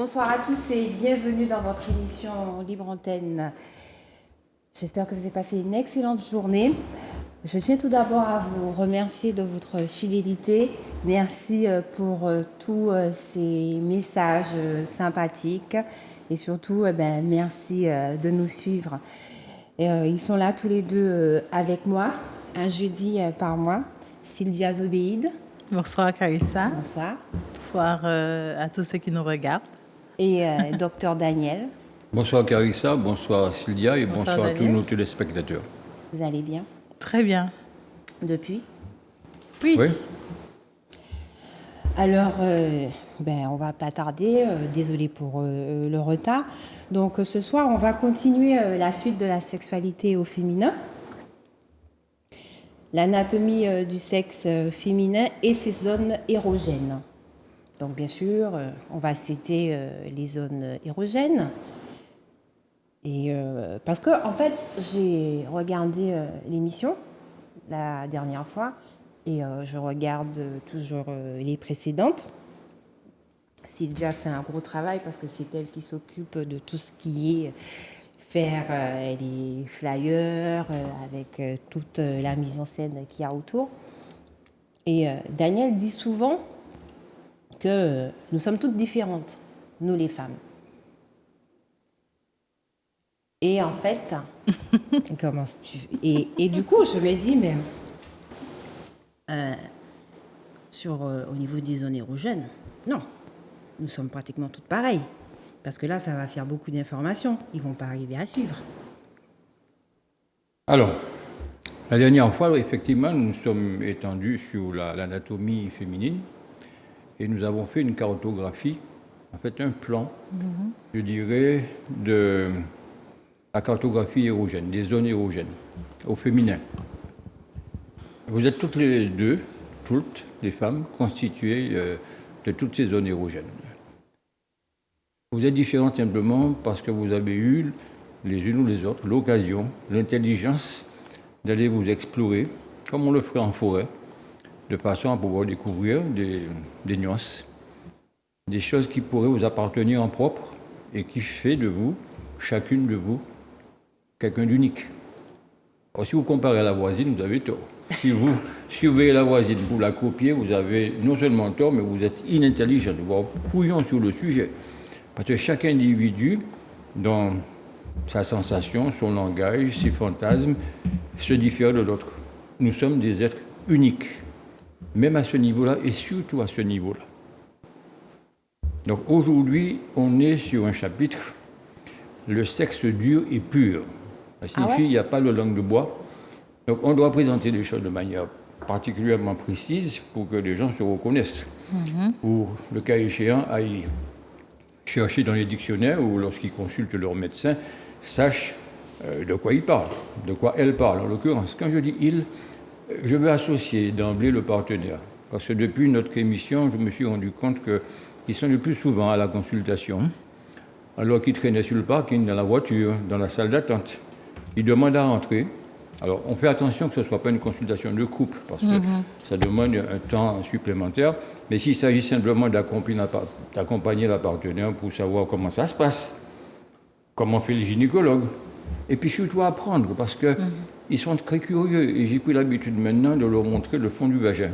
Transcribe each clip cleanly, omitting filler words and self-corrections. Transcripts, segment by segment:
bonsoir à tous et bienvenue dans votre émission Libre Antenne. J'espère que vous avez passé une excellente journée. Je tiens tout d'abord à vous remercier de votre fidélité. Merci pour tous ces messages sympathiques et surtout, merci de nous suivre. Ils sont là tous les deux avec moi, un jeudi par mois. Sylvia Zobéide. Bonsoir Carissa. Bonsoir. Bonsoir à tous ceux qui nous regardent. Et Docteur Daniel. Bonsoir Carissa, bonsoir Sylvia et bonsoir à tous Daniel. nos téléspectateurs. Vous allez bien? Très bien. Depuis? Oui. Alors, on va pas tarder, désolé pour le retard. Donc ce soir, on va continuer la suite de la sexualité au féminin, l'anatomie du sexe féminin et ses zones érogènes. Donc bien sûr, on va citer les zones érogènes. Et parce que en fait, j'ai regardé l'émission la dernière fois et je regarde toujours les précédentes. Sylvia fait un gros travail parce que c'est elle qui s'occupe de tout ce qui est faire les flyers avec toute la mise en scène qu'il y a autour. Et Daniel dit souvent que nous sommes toutes différentes, nous les femmes. Et en fait, et du coup, je me dis, mais au niveau des zones érogènes, non, nous sommes pratiquement toutes pareilles. Parce que là, ça va faire beaucoup d'informations. Ils ne vont pas arriver à suivre. Alors, la dernière fois, effectivement, nous sommes étendus sur l'anatomie féminine et nous avons fait une cartographie, en fait un plan, je dirais, de la cartographie érogène, des zones érogènes au féminin. Vous êtes toutes les deux, toutes les femmes, constituées de toutes ces zones érogènes. Vous êtes différentes simplement parce que vous avez eu, les unes ou les autres, l'occasion, l'intelligence d'aller vous explorer, comme on le ferait en forêt, de façon à pouvoir découvrir des nuances, des choses qui pourraient vous appartenir en propre et qui fait de vous, chacune de vous, quelqu'un d'unique. Alors, si vous comparez à la voisine, vous avez tort. Si vous surveillez la voisine, vous la copiez, vous avez non seulement tort, mais vous êtes inintelligent, voire couillon sur le sujet. Parce que chaque individu, dans sa sensation, son langage, ses fantasmes, se diffère de l'autre. Nous sommes des êtres uniques, même à ce niveau-là et surtout à ce niveau-là. Donc aujourd'hui, on est sur un chapitre, le sexe dur et pur. Ça signifie qu'il n'y a pas de langue de bois. Donc on doit présenter les choses de manière particulièrement précise pour que les gens se reconnaissent. Pour le cas échéant, aillent chercher dans les dictionnaires ou lorsqu'ils consultent leur médecin, sachent de quoi ils parlent, de quoi elle parle. En l'occurrence, quand je dis il, je veux associer d'emblée le partenaire. Parce que depuis notre émission, je me suis rendu compte qu'ils sont le plus souvent à la consultation, alors qu'ils traînaient sur le parking, dans la voiture, dans la salle d'attente. Ils demandent à entrer. Alors, on fait attention que ce ne soit pas une consultation de couple, parce que ça demande un temps supplémentaire. Mais s'il s'agit simplement d'accompagner la partenaire pour savoir comment ça se passe, comment fait le gynécologue, et puis surtout apprendre, parce qu'ils sont très curieux. Et j'ai pris l'habitude maintenant de leur montrer le fond du vagin.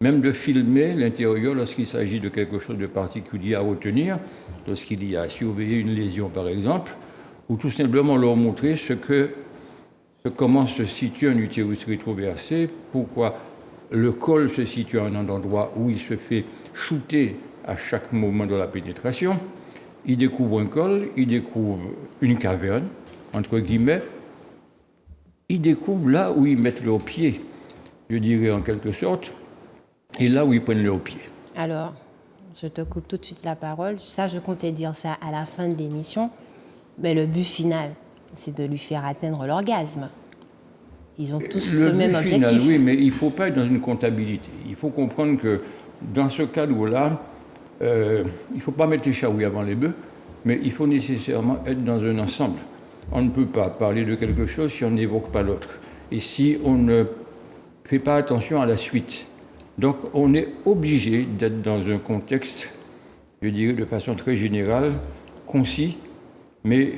Même de filmer l'intérieur lorsqu'il s'agit de quelque chose de particulier à retenir, lorsqu'il y a à surveiller une lésion par exemple, ou tout simplement leur montrer comment se situe un utérus rétroversé, pourquoi le col se situe à un endroit où il se fait shooter à chaque moment de la pénétration. Ils découvrent un col, ils découvrent une caverne, entre guillemets. Ils découvrent là où ils mettent leurs pieds, je dirais en quelque sorte, et là où ils prennent leurs pieds. Alors, je te coupe tout de suite la parole. Ça, je comptais dire ça à la fin de l'émission. Mais le but final, c'est de lui faire atteindre l'orgasme. Ils ont tous ce même objectif. Final, oui, mais il ne faut pas être dans une comptabilité. Il faut comprendre que dans ce cadre-là, il ne faut pas mettre les charrues avant les bœufs, mais il faut nécessairement être dans un ensemble. On ne peut pas parler de quelque chose si on n'évoque pas l'autre. Et si on ne fait pas attention à la suite. Donc on est obligé d'être dans un contexte, je dirais de façon très générale, concis, mais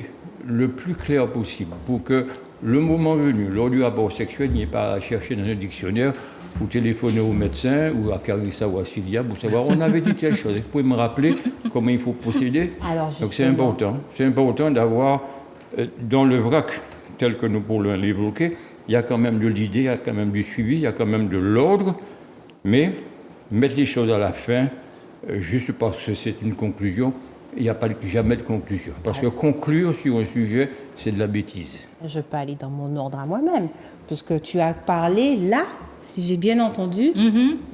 le plus clair possible, pour que le moment venu, lors du rapport sexuel, il n'y ait pas à chercher dans un dictionnaire ou téléphoner au médecin ou à Carissa ou à Sylvia pour savoir on avait dit telle chose. Vous pouvez me rappeler comment il faut procéder? Alors, Donc c'est justement. important. C'est important d'avoir dans le vrac tel que nous pourrions l'évoquer, il y a quand même de l'idée, il y a quand même du suivi, il y a quand même de l'ordre, mais mettre les choses à la fin, juste parce que c'est une conclusion, il n'y a pas jamais de conclusion. Parce que conclure sur un sujet, c'est de la bêtise. Je peux aller dans mon ordre à moi-même, puisque tu as parlé là, si j'ai bien entendu,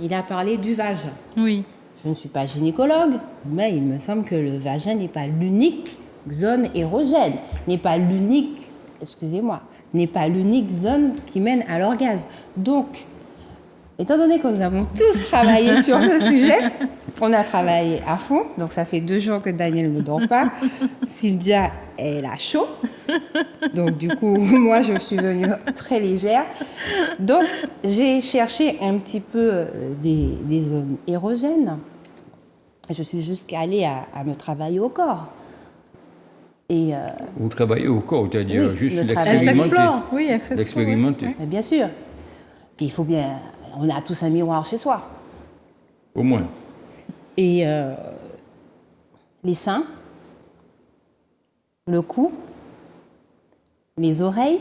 il a parlé du vagin. Oui. Je ne suis pas gynécologue, mais il me semble que le vagin n'est pas l'unique zone érogène, n'est pas l'unique, n'est pas l'unique zone qui mène à l'orgasme. Donc, étant donné que nous avons tous travaillé sur ce sujet, on a travaillé à fond, donc ça fait 2 jours que Daniel ne dort pas. Sylvia, elle a chaud. Donc du coup, moi, je suis venue très légère. Donc, j'ai cherché un petit peu des zones érogènes. Je suis jusqu'à aller à me travailler au corps. Et Vous travaillez au corps, c'est-à-dire Oui, juste le travail. Elle l'expérimenter. s'explore. Oui, elle s'explore. L'expérimenter, mais bien sûr, il faut bien... On a tous un miroir chez soi. au moins. Et les seins, le cou, les oreilles.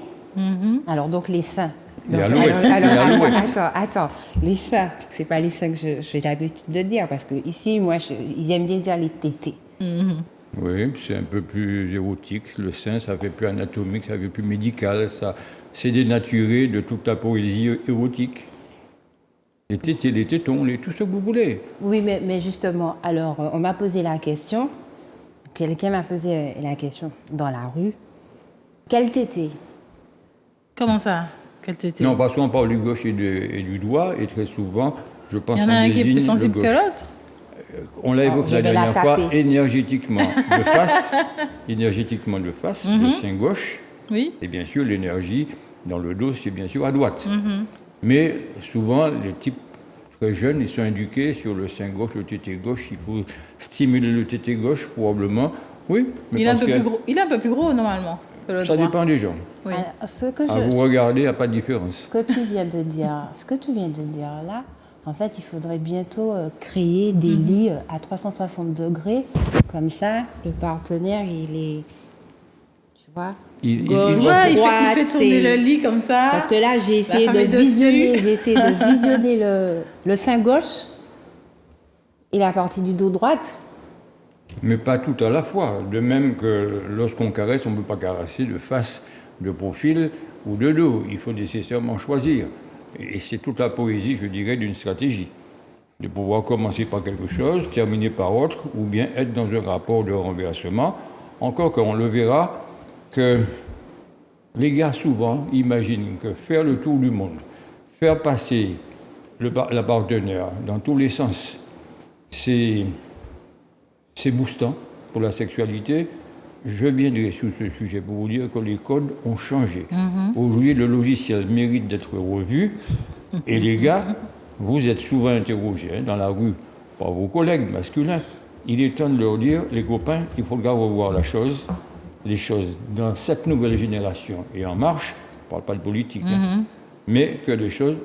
Alors donc les seins. Les Donc, alouettes. attends. Les seins, c'est pas les seins que j'ai l'habitude de dire parce que ici, moi, ils aiment bien dire les tétés. Oui, c'est un peu plus érotique. Le sein, ça fait plus anatomique, ça fait plus médical. Ça, c'est dénaturé de toute la poésie érotique. Les tétés, les tétons, tout ce que vous voulez. Oui, mais justement, alors, on m'a posé la question. Quelqu'un m'a posé la question dans la rue. Quel tété? Comment ça? Quel tété? Non, parce qu'on parle du gauche et du droit, et très souvent, je pense Il y en a qu'on un qui est désigne plus sensible le que gauche. l'autre? On l'a évoqué je la vais la dernière fois, taper. énergétiquement de face, le sein gauche, Oui. et bien sûr l'énergie dans le dos, c'est bien sûr à droite. Mais souvent, les types très jeunes, ils sont éduqués sur le sein gauche, le tété gauche, il faut stimuler le tété gauche probablement. Oui, mais Il est un parce peu que plus gros. Il est un peu plus gros normalement que le ça droit. dépend des gens. Oui. Alors, À vous regarder, il n'y a pas de différence. ce que tu viens de dire là, en fait, il faudrait bientôt créer des lits à 360 degrés. Comme ça, le partenaire, il est, tu vois, gauche, Ouais, il droite, fait tourner c'est- le lit comme ça. Parce que là, j'ai essayé femme est de dessus. visionner le sein gauche et la partie du dos droite. Mais pas tout à la fois. De même que lorsqu'on caresse, on ne peut pas caresser de face, de profil ou de dos. Il faut nécessairement choisir. Et c'est toute la poésie, je dirais, d'une stratégie. De pouvoir commencer par quelque chose, terminer par autre, ou bien être dans un rapport de renversement. Encore qu'on le verra que les gars souvent imaginent que faire le tour du monde, faire passer la partenaire dans tous les sens, c'est boostant pour la sexualité. Je viendrai sur ce sujet pour vous dire que les codes ont changé. Aujourd'hui, le logiciel mérite d'être revu. Et les gars, vous êtes souvent interrogés dans la rue par vos collègues masculins. Il est temps de leur dire, les copains, il faudra revoir les choses dans cette nouvelle génération et en marche. On ne parle pas de politique, mais que les choses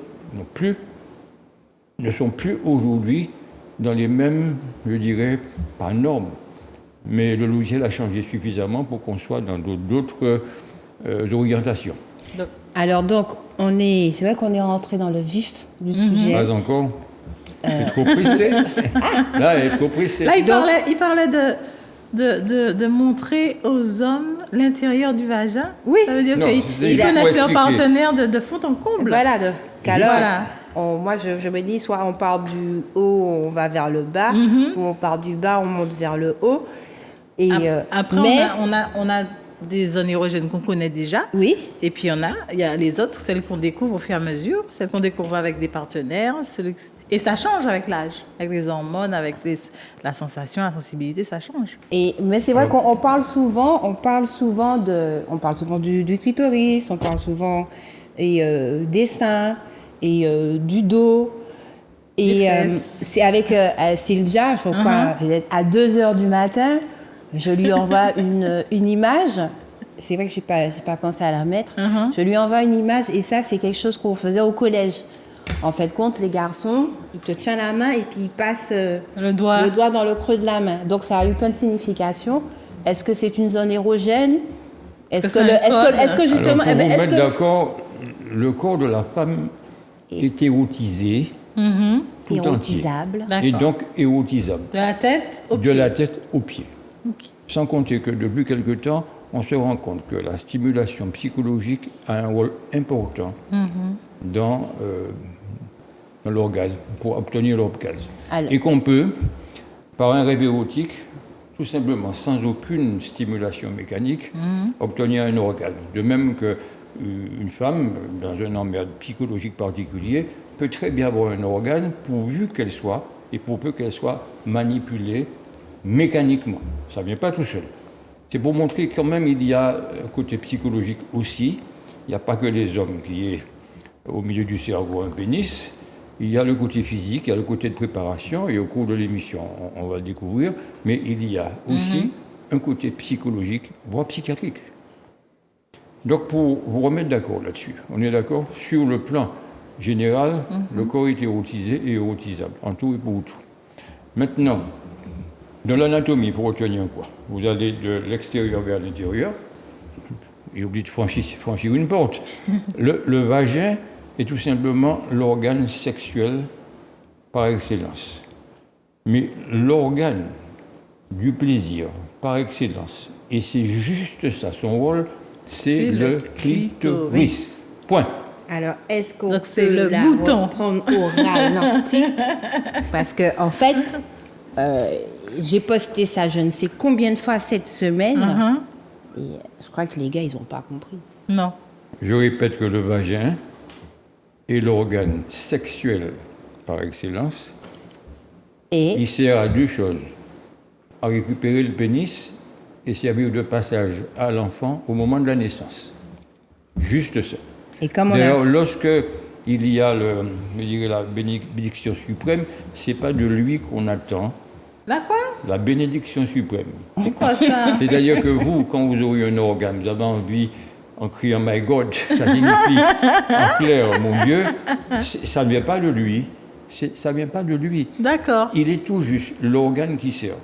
ne sont plus aujourd'hui dans les mêmes, je dirais, pas normes, mais le logiciel a changé suffisamment pour qu'on soit dans d'autres orientations. Alors donc, c'est vrai qu'on est rentré dans le vif du sujet. Pas encore. Elle est trop pressée. Là, elle est trop pressée. Là, il parlait de montrer aux hommes l'intérieur du vagin. Oui. Ça veut dire Non, qu'ils c'est juste connaissent pour leur expliquer. partenaire de fond en comble. Voilà, qu'alors, Voilà. moi je me dis, soit on part du haut, on va vers le bas, ou on part du bas, on monte vers le haut. Et, Après, mais, on a des zones érogènes qu'on connaît déjà. oui, Et puis il y a les autres, celles qu'on découvre au fur et à mesure, celles qu'on découvre avec des partenaires. Et ça change avec l'âge, avec les hormones, avec la sensation, la sensibilité, ça change. mais c'est vrai qu'on parle souvent du clitoris, on parle souvent des seins et du dos. Et fesses. c'est avec Silja, je crois, peut-être à 2 heures du matin, je lui envoie une image. C'est vrai que j'ai pas pensé à la mettre. Je lui envoie une image et ça, c'est quelque chose qu'on faisait au collège. En fait, compte les garçons, ils te tiennent la main et puis ils passent Le doigt. dans le creux de la main. Donc ça a eu plein de significations. Est-ce que c'est une zone érogène? Est-ce que justement, Alors, pour vous est-ce mettre que d'accord, le corps de la femme est érotisé tout entier. érotisable? Et D'accord. donc érotisable. De la tête au De pied. la tête aux pieds. Ok. Sans compter que depuis quelque temps, on se rend compte que la stimulation psychologique a un rôle important dans l'orgasme, pour obtenir l'orgasme. Alors. Et qu'on peut, par un rêve érotique, tout simplement, sans aucune stimulation mécanique, obtenir un orgasme. De même qu'une femme, dans un emmerde psychologique particulier, peut très bien avoir un orgasme pourvu qu'elle soit, et pour peu qu'elle soit manipulée mécaniquement. Ça ne vient pas tout seul. C'est pour montrer quand même il y a un côté psychologique aussi. Il n'y a pas que les hommes qui aient au milieu du cerveau un pénis. Il y a le côté physique, il y a le côté de préparation, et au cours de l'émission, on va le découvrir, mais il y a aussi un côté psychologique, voire psychiatrique. Donc, pour vous remettre d'accord là-dessus, on est d'accord sur le plan général, le corps est érotisé et érotisable, en tout et pour tout. Maintenant, dans l'anatomie, pour retenir quoi? Vous allez de l'extérieur vers l'intérieur, et oubliez de franchir une porte. Le vagin est tout simplement l'organe sexuel par excellence. Mais l'organe du plaisir par excellence, et c'est juste ça, son rôle, c'est le clitoris. Point. Alors, est-ce qu'on Donc, c'est peut le la bouton. reprendre au ralenti? Parce que, en fait, j'ai posté ça je ne sais combien de fois cette semaine. Et je crois que les gars, ils n'ont pas compris. Non. Je répète que le vagin est l'organe sexuel par excellence. Et Il sert à deux choses. À récupérer le pénis et servir de passage à l'enfant au moment de la naissance. Juste ça. comme on D'ailleurs, a... lorsque il y a la bénédiction suprême, c'est pas de lui qu'on attend Là, quoi? la bénédiction suprême. C'est quoi ça? C'est-à-dire que vous, quand vous aurez un organe, vous avez envie, en criant My God, ça signifie en clair, mon Dieu, ça ne vient pas de lui. Ça ne vient pas de lui. D'accord. Il est tout juste l'organe qui sert.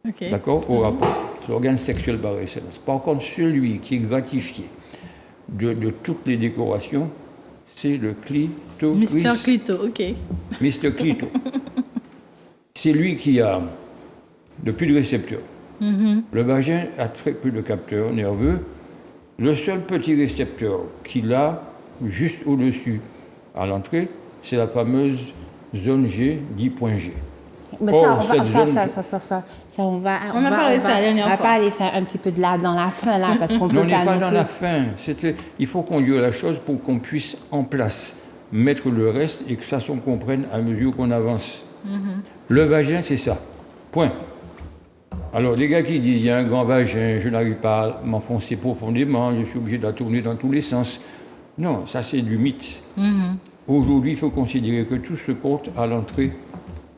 Ok. D'accord? Au rapport. L'organe sexuel par excellence. Par contre, celui qui est gratifié de toutes les décorations, c'est le clitoris. Mister Clito, ok. Mr. Clito. C'est lui qui a le plus de récepteurs. Le vagin a très peu de capteurs nerveux. Le seul petit récepteur qu'il a, juste au-dessus, à l'entrée, c'est la fameuse zone G, dit point G. Mais Or, ça, on va parlé de ça la dernière on va fois. parler ça un petit peu de là, dans la fin, là, parce qu'on peut On n'est pas non dans plus- la fin. Il faut conduire la chose pour qu'on puisse en place mettre le reste et que ça s'en comprenne à mesure qu'on avance. Le vagin, c'est ça. Point. Alors, les gars qui disent il y a un grand vagin, je n'arrive pas à m'enfoncer profondément, je suis obligé de la tourner dans tous les sens. Non, ça c'est du mythe. Aujourd'hui, il faut considérer que tout se porte à l'entrée.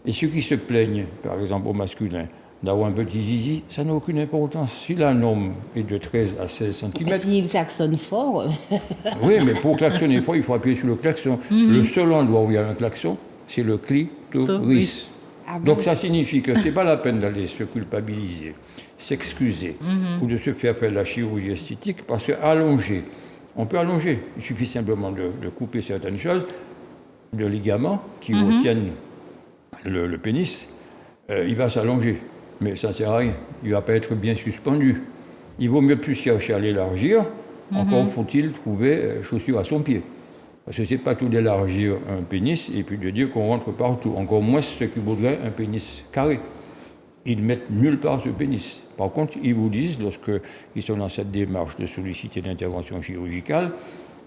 Et ceux qui se plaignent, par exemple au masculin, d'avoir un petit zizi, ça n'a aucune importance. Si la norme est de 13 à 16 cm, S'il klaxonne fort, oui, mais pour klaxonner fort, il faut appuyer sur le klaxon. Le seul endroit où il y a un klaxon, c'est le clitoris. Ah bon? Donc ça signifie que ce n'est pas la peine d'aller se culpabiliser, s'excuser ou de se faire la chirurgie esthétique parce que allonger, on peut allonger. Il suffit simplement de couper certaines choses, de ligaments qui retiennent le pénis, il va s'allonger. Mais ça ne sert à rien. Il ne va pas être bien suspendu. Il vaut mieux plus chercher à l'élargir. Encore faut-il trouver chaussure à son pied. Parce que ce n'est pas tout d'élargir un pénis et puis de dire qu'on rentre partout. Encore moins ceux qui voudraient un pénis carré. Ils ne mettent nulle part ce pénis. Par contre, ils vous disent, lorsqu'ils sont dans cette démarche de solliciter l'intervention chirurgicale,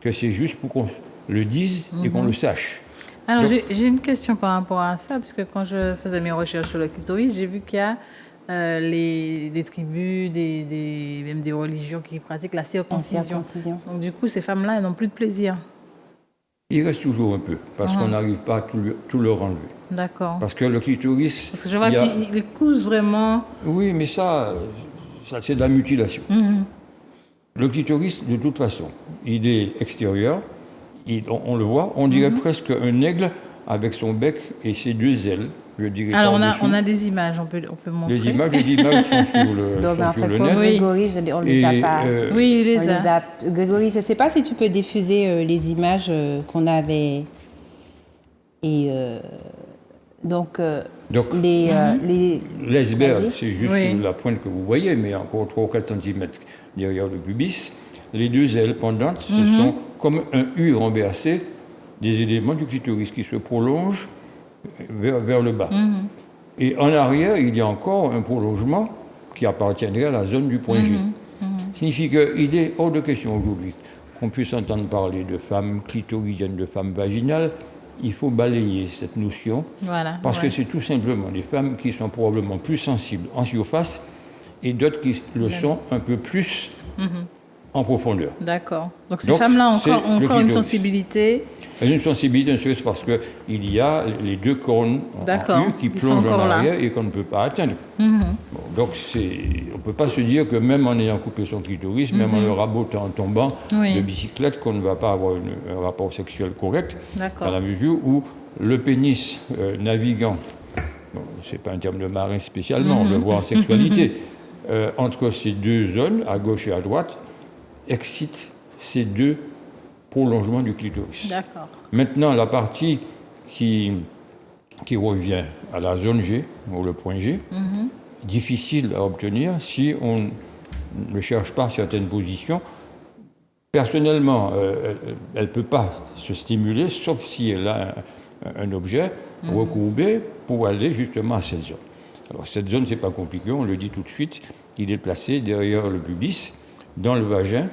que c'est juste pour qu'on le dise et qu'on le sache. Alors, Donc- j'ai une question par rapport à ça, parce que quand je faisais mes recherches sur le clitoris, j'ai vu qu'il y a des tribus, même des religions qui pratiquent la circoncision. circoncision. Donc, du coup, ces femmes-là, elles n'ont plus de plaisir. Il reste toujours un peu, parce qu'on n'arrive pas à tout leur enlever. D'accord. Parce que le clitoris... Parce que je vois qu'il couche vraiment... Oui, mais ça c'est de la mutilation. Le clitoris, de toute façon, il est extérieur, on le voit, on dirait presque un aigle avec son bec et ses deux ailes. Je dirais. Alors on a des images, on peut montrer. Les images sont sur le, Non, mais en sur fait, le pour net. Grégory, on ne les a pas. Oui, il On les a. Grégory, je ne sais pas si tu peux diffuser les images qu'on avait. Et donc l'iceberg, Vas-y. c'est juste Oui. la pointe que vous voyez, mais encore 3 ou 4 cm derrière le pubis. Les deux ailes pendantes, ce sont comme un U renversé des éléments du clitoris qui se prolongent vers le bas. Et en arrière, il y a encore un prolongement qui appartiendrait à la zone du point G. Signifie qu'il est hors de question aujourd'hui qu'on puisse entendre parler de femmes clitoridiennes, de femmes vaginales. Il faut balayer cette notion, Voilà, parce que c'est tout simplement des femmes qui sont probablement plus sensibles en surface et d'autres qui le sont un peu plus en profondeur. D'accord. Donc ces Donc, femmes-là ont c'est encore le une clitoris. sensibilité. Une sensibilité, ne serait-ce parce qu'il y a les deux cornes D'accord. en U qui Ils sont plongent en encore là. arrière et qu'on ne peut pas atteindre. Bon, donc on ne peut pas se dire que même en ayant coupé son clitoris, même en le rabotant, en tombant Oui. de bicyclette, qu'on ne va pas avoir un rapport sexuel correct, D'accord. dans la mesure où le pénis naviguant, bon, c'est pas un terme de marin spécialement, on le voit en sexualité, entre ces deux zones, à gauche et à droite, excite ces deux prolongements du clitoris. D'accord. Maintenant, la partie qui revient à la zone G, ou le point G, difficile à obtenir si on ne cherche pas certaines positions. Personnellement, elle ne peut pas se stimuler, sauf si elle a un objet recourbé pour aller justement à cette zone. Alors, cette zone, ce n'est pas compliqué, on le dit tout de suite, il est placé derrière le pubis, dans le vagin,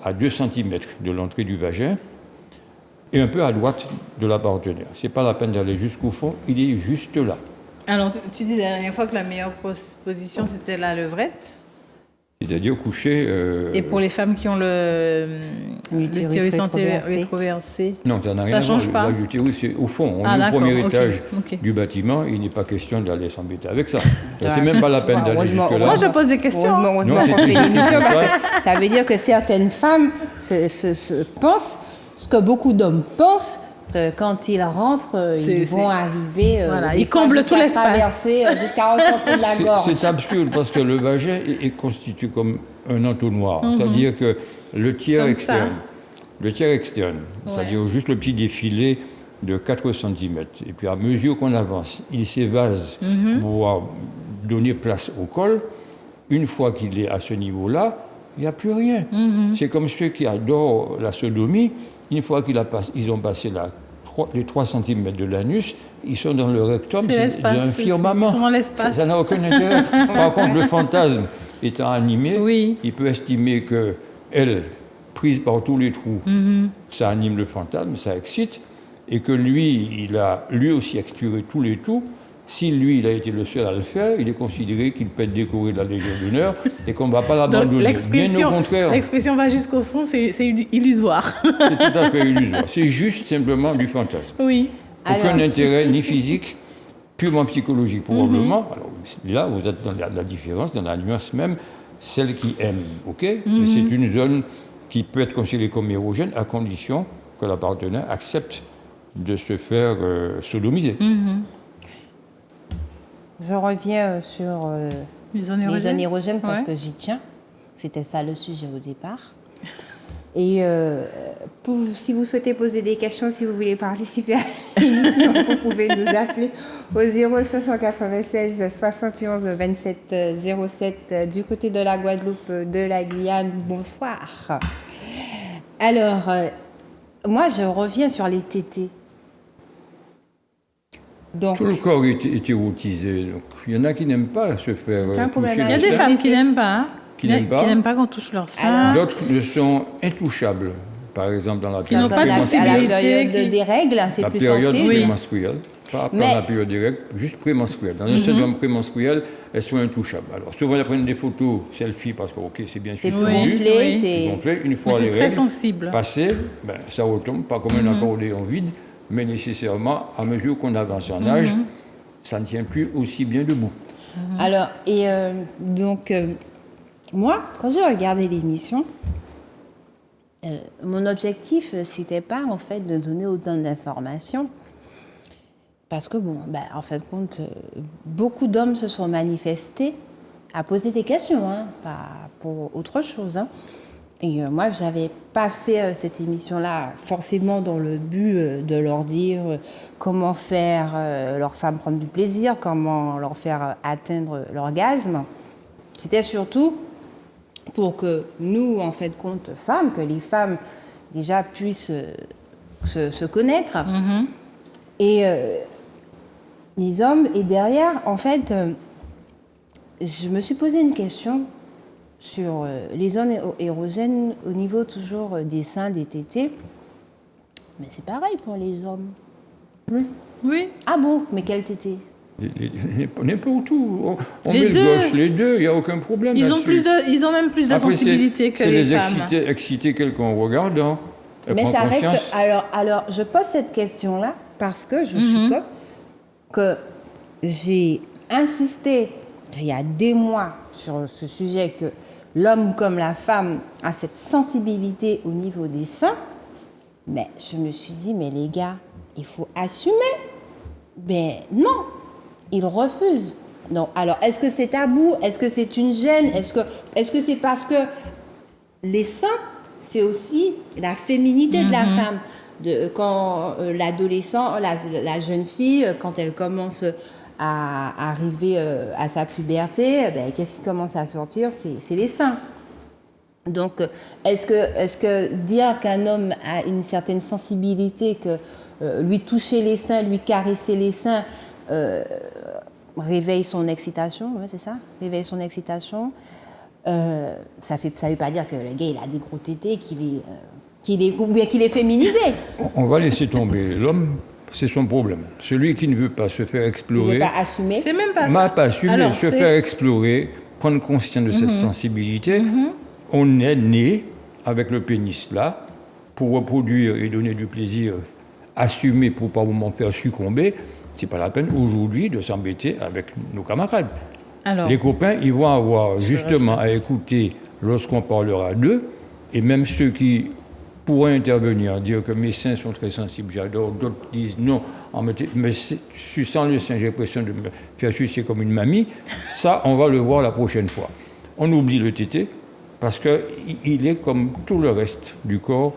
à 2 cm de l'entrée du vagin, et un peu à droite de la partenaire. Ce n'est pas la peine d'aller jusqu'au fond, il est juste là. Alors tu disais la dernière fois que la meilleure position c'était la levrette. C'est-à-dire coucher... Et pour les femmes qui ont le L'utérus rétroversé. Non, ça n'a rien Ça à voir. change pas. L'utérus, c'est au fond. On Ah, est au d'accord, premier ok, étage ok. du bâtiment. Il n'est pas question d'aller s'embêter avec ça. C'est même pas la peine d'aller jusque-là. Moi, je pose des questions. Heureusement Non, qu'on c'est fait tout, l'émission, c'est parce ça. que ça veut dire que certaines femmes pensent ce que beaucoup d'hommes pensent. Quand ils rentrent, ils vont arriver. Voilà, des ils fois, comblent jusqu'à tout l'espace. traverser jusqu'à ressortir de la gorge. C'est absurde parce que le vagin est constitué comme un entonnoir. C'est-à-dire que le tiers Comme externe, Ouais. c'est-à-dire juste le petit défilé de 4 cm. Et puis à mesure qu'on avance, il s'évase pour pouvoir donner place au col. Une fois qu'il est à ce niveau-là, il n'y a plus rien. C'est comme ceux qui adorent la sodomie. Une fois qu'ils ont passé les 3 cm de l'anus, ils sont dans le rectum, C'est c'est l'espace, un firmament. ils sont dans l'espace. Ça n'a aucun intérêt. Par contre, le fantasme étant animé, Oui. il peut estimer que elle, prise par tous les trous, ça anime le fantasme, ça excite, et que lui, il a lui aussi exploré tous les trous. Si lui, il a été le seul à le faire, il est considéré qu'il peut être décoré de la Légion d'honneur et qu'on ne va pas Donc l'abandonner. Bien au contraire, l'expression va jusqu'au fond, c'est illusoire. c'est tout à fait illusoire. C'est juste simplement du fantasme. Oui. Aucun Alors- intérêt ni physique, purement psychologique probablement. Alors là, vous êtes dans la différence, dans la nuance même, celle qui aime, ok. Mais c'est une zone qui peut être considérée comme érogène à condition que la partenaire accepte de se faire sodomiser. Je reviens sur Les zones les érogènes. zones érogènes parce Ouais. que j'y tiens. C'était ça le sujet au départ. Et si vous souhaitez poser des questions, si vous voulez participer à l'émission, vous pouvez nous appeler au 0596 71 27 07 du côté de la Guadeloupe, de la Guyane. Bonsoir. Alors, moi, je reviens sur les tétés. Donc, Tout le corps est érotisé. Donc, il y en a qui n'aiment pas se faire C'est un problème. toucher Il y a le des sein. femmes qui n'aiment pas. Qui n'aiment pas. Qui n'aiment pas qu'on touche leur sein. Alors, D'autres ne sont intouchables. Par exemple, dans la Qui n'ont période pas de à la sensibilité, période qui- des règles, c'est la plus période sensible. menstruelle. Pas Mais- la période directe, juste prémenstruelle. Dans un syndrome prémenstruel, elles sont intouchables. Alors souvent, elles prennent des photos selfie parce que ok, c'est bien C'est suspendu. gonflé, oui. C'est c'est... gonflé. Une fois Mais c'est les très règles sensible. passées, ben, ça retombe, pas comme un accordéon vide, mais nécessairement, à mesure qu'on avance en âge, ça ne tient plus aussi bien debout. Alors, donc, moi, quand j'ai regardé l'émission, mon objectif, c'était pas en fait de donner autant d'informations. Parce que, bon, en fait, compte, beaucoup d'hommes se sont manifestés à poser des questions, hein, pas pour autre chose. Hein. Et moi, je n'avais pas fait cette émission-là forcément dans le but de leur dire comment faire leur femme prendre du plaisir, comment leur faire atteindre l'orgasme. C'était surtout pour que nous, en fait, compte femmes, que les femmes déjà puissent se connaître. Et les hommes, et derrière, en fait, je me suis posé une question sur les zones érogènes au niveau toujours des seins, des tétés. Mais c'est pareil pour les hommes. Oui. Ah bon? Mais quel tété? N'importe où. On Les met deux. le gauche, les deux, il n'y a aucun problème. Ils là-dessus. ont même plus de Après, sensibilité que les femmes. C'est exciter quelqu'un en regardant. Elle Mais prend ça conscience. reste. Alors, je pose cette question-là parce que je suppose que j'ai insisté il y a des mois sur ce sujet que l'homme comme la femme a cette sensibilité au niveau des seins. Mais je me suis dit, mais les gars, il faut assumer. Mais non, ils refusent. Non. Alors, est-ce que c'est tabou? Est-ce que c'est une gêne? Est-ce que c'est parce que les seins, c'est aussi la féminité de la femme. Quand l'adolescent, la jeune fille, quand elle commence à arriver à sa puberté, qu'est-ce qui commence à sortir? C'est les seins. Donc, est-ce que dire qu'un homme a une certaine sensibilité, que lui toucher les seins, lui caresser les seins, réveille son excitation, ouais, c'est ça? Réveille son excitation. Ça veut pas dire que le gars il a des gros tétés, ou bien qu'il est féminisé. On va laisser tomber. L'homme, c'est son problème. Celui qui ne veut pas se faire Il explorer, n'est pas assumé. C'est même pas m'a ça. pas assumé, Alors, se c'est- faire explorer, prendre conscience de cette sensibilité. On est né avec le pénis là pour reproduire et donner du plaisir, assumer pour pas moment faire succomber. C'est pas la peine aujourd'hui de s'embêter avec nos camarades. Alors, Les copains, ils vont avoir justement à écouter lorsqu'on parlera d'eux, et même ceux qui pourraient intervenir, dire que mes seins sont très sensibles, j'adore, d'autres disent non, mais suçant le sein, j'ai l'impression de me faire sucer comme une mamie. Ça, on va le voir la prochaine fois. On oublie le tété, parce qu'il est comme tout le reste du corps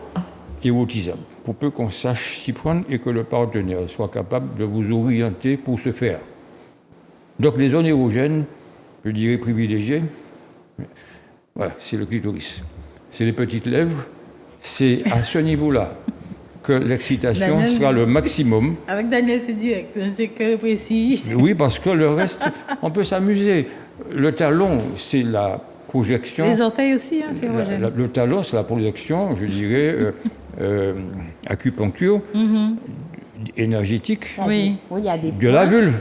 érotisable, pour peu qu'on sache s'y prendre et que le partenaire soit capable de vous orienter pour ce faire. Donc les zones érogènes, je dirais privilégiées, voilà, c'est le clitoris, c'est les petites lèvres, c'est à ce niveau-là que l'excitation Daniel, sera le maximum. avec Daniel, c'est direct, c'est que précis. Oui, parce que le reste, on peut s'amuser. Le talon, c'est la projection. Les orteils aussi, hein, c'est érogène. Le talon, c'est la projection, je dirais, acupuncture énergétique Oui. Oui, il y a des de la vulve.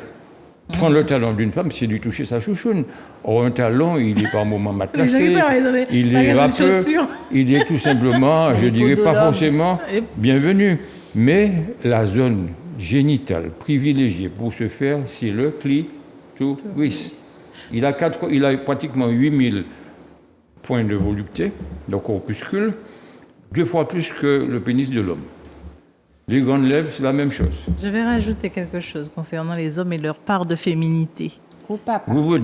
Prendre le talon d'une femme, c'est lui toucher sa chouchoune. Or, un talon, il est par moments matelassé, Oui, c'est il vrai, est magasin de râpeux, chaussures. il est tout simplement, je Les dirais, pas podologues. forcément Et- bienvenu. Mais la zone génitale privilégiée pour ce faire, c'est le clitoris. Il a pratiquement 8000 points de volupté, donc corpuscule, 2 fois plus que le pénis de l'homme. Les grandes lèvres, c'est la même chose. Je vais rajouter quelque chose concernant les hommes et leur part de féminité. Ou pas. Vous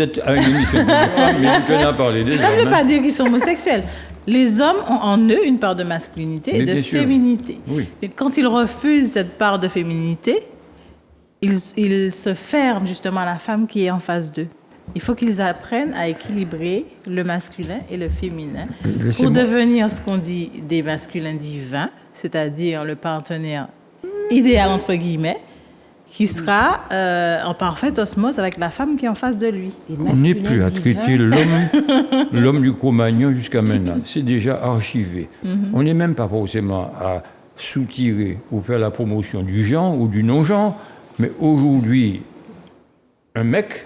êtes à une émission de femmes, mais vous tenez à parler des Ça ne veut hommes. pas dire qu'ils sont homosexuels. Les hommes ont en eux une part de masculinité et Mais de bien sûr. féminité. Oui. Et quand ils refusent cette part de féminité, ils se ferment justement à la femme qui est en face d'eux. Il faut qu'ils apprennent à équilibrer le masculin et le féminin pour Laissez-moi- devenir ce qu'on dit des masculins divins, c'est-à-dire le partenaire idéal, entre guillemets, qui sera en parfaite osmose avec la femme qui est en face de lui. Des On n'est masculins plus à divins. traiter l'homme du Cro-Magnon jusqu'à maintenant. C'est déjà archivé. On n'est même pas forcément à soutirer ou faire la promotion du genre ou du non-genre. Mais aujourd'hui, un mec,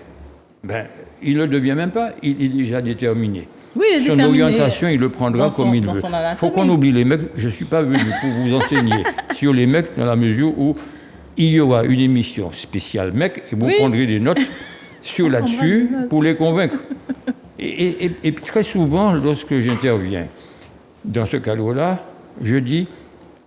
ben, il ne le devient même pas, il est déjà déterminé. Oui, il est Son déterminé orientation, il le prendra dans son- comme il dans veut. son Il anatomie. faut qu'on oublie les mecs. Je ne suis pas venu pour vous enseigner sur les mecs dans la mesure où il y aura une émission spéciale mecs et vous Oui. prendrez des notes sur là-dessus des notes. pour les convaincre. Et très souvent, lorsque j'interviens dans ce cadre-là, je dis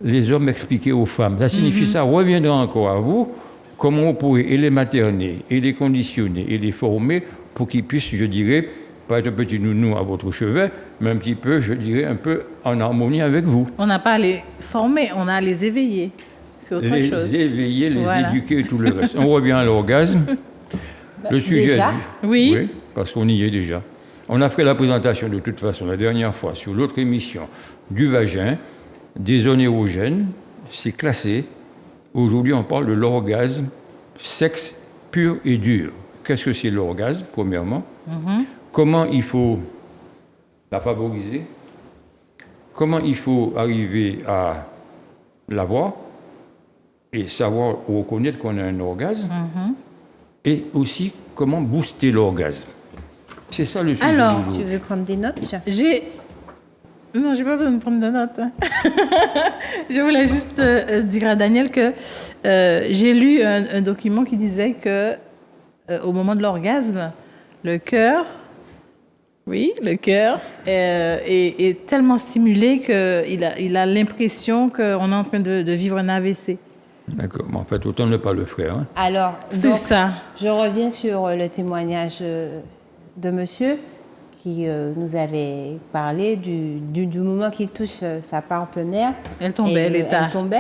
les hommes expliquer aux femmes. Ça signifie ça reviendra encore à vous, comment vous pourrez et les materner, et les conditionner, et les former pour qu'ils puissent, je dirais, pas être un petit nounou à votre chevet, mais un petit peu, je dirais, un peu en harmonie avec vous. On n'a pas à les former, on a à les éveiller. C'est autre Les chose. éveiller, les Voilà. éduquer et tout le reste. On revient à l'orgasme. Le sujet déjà Oui. parce qu'on y est déjà. On a fait la présentation de toute façon la dernière fois sur l'autre émission du vagin, des zones érogènes, c'est classé. Aujourd'hui, on parle de l'orgasme, sexe pur et dur. Qu'est-ce que c'est l'orgasme, premièrement? Comment il faut la favoriser? Comment il faut arriver à l'avoir et savoir ou reconnaître qu'on a un orgasme? Et aussi, comment booster l'orgasme? C'est ça le sujet Alors, du jour. Tu veux prendre des notes? Non, j'ai pas besoin de prendre de notes. Hein. Je voulais juste dire à Daniel que j'ai lu un document qui disait que au moment de l'orgasme, le cœur est tellement stimulé qu'il a l'impression qu'on est en train de vivre un AVC. D'accord, mais en fait, autant ne pas le faire. Hein. Alors, C'est donc, ça. je reviens sur le témoignage de monsieur qui nous avait parlé du moment qu'il touche sa partenaire. Elle tombait, Et, l'état. Elle tombait.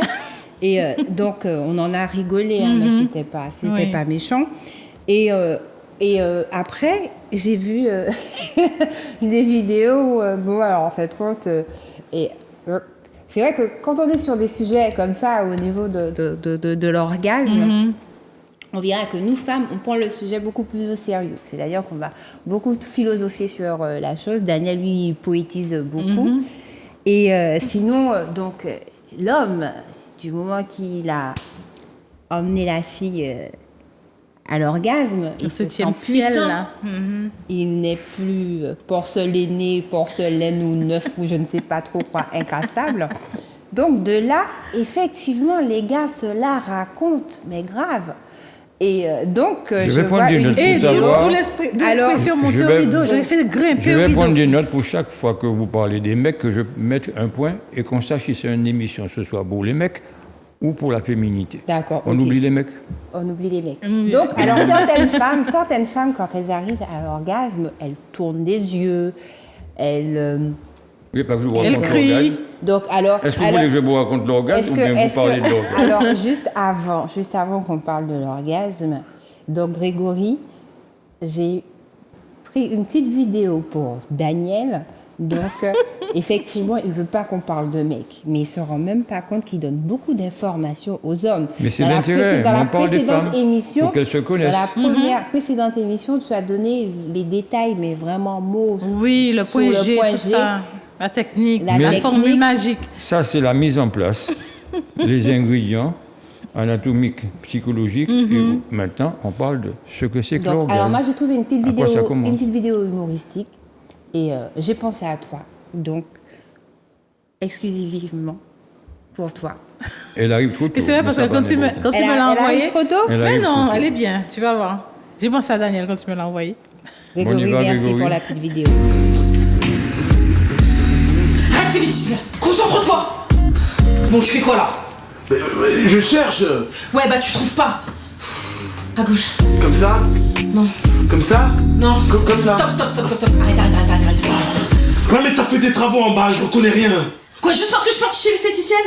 Et donc, on en a rigolé, hein, mais c'était Oui. pas méchant. Et après, j'ai vu des vidéos. Bon, alors, en fait, compte. C'est vrai que quand on est sur des sujets comme ça, au niveau de l'orgasme, on verra que nous, femmes, on prend le sujet beaucoup plus au sérieux. C'est-à-dire qu'on va beaucoup philosopher sur la chose. Daniel, lui, il poétise beaucoup. Et sinon, donc, l'homme, du moment qu'il a emmené la fille à l'orgasme, il se sent puissant. là. Il n'est plus porcelaine ou neuf ou je ne sais pas trop quoi, incassable. Donc de là, effectivement, les gars se la racontent, mais grave. Et donc, Je je vais vois prendre des une notes Et pour tout savoir. l'expression monter Je au vais- rideau. Je l'ai fait grimper Je au vais rideau. prendre des notes pour chaque fois que vous parlez des mecs, que je mette un point et qu'on sache si c'est une émission, ce soit pour les mecs ou pour la féminité. D'accord, On ok. oublie les mecs. On oublie les mecs. oublie Donc, alors certaines femmes, quand elles arrivent à l'orgasme, elles tournent des yeux, elles... Oui, pas que je vous Elle raconte crie. l'orgasme. donc, alors... Est-ce que vous alors- voulez que je vous raconte l'orgasme ou bien vous parlez de l'orgasme? Alors, juste avant qu'on parle de l'orgasme, donc Grégory, j'ai pris une petite vidéo pour Daniel. Donc, effectivement, il ne veut pas qu'on parle de mecs, mais il ne se rend même pas compte qu'il donne beaucoup d'informations aux hommes. Mais c'est Dans la l'intérêt, dans la on parle des précédente femmes, émission, pour qu'elles se connaissent. Dans la précédente émission, tu as donné les détails, mais vraiment mots. Oui, le sur point G, tout G. ça. La technique, La la technique. formule magique. Ça, c'est la mise en place, les ingrédients anatomiques, psychologiques. Et maintenant, on parle de ce que c'est que Donc, alors moi, l'orgasme. j'ai trouvé une petite À quoi ça vidéo, commence? une petite vidéo humoristique et j'ai pensé à toi. Donc, exclusivement pour toi. Elle arrive trop tôt. Et c'est vrai mais parce ça que va, quand tu me n'importe quoi. l'as Elle envoyé. arrive trop tôt? Elle Mais arrive trop non, tôt. elle est bien, tu vas voir. J'ai pensé à Daniel quand tu me l'as envoyé. Grégory, y va, merci Grégory. pour la petite vidéo. Arrête tes bêtises là. Concentre-toi. Bon, tu fais quoi là? Je cherche. Ouais, bah tu trouves pas. À gauche. Comme ça? Non. Comme ça? Non. Comme ça? Stop. Arrête. Ouais, mais t'as fait des travaux en bas, je reconnais rien. Quoi, juste parce que je suis partie chez l'esthéticienne?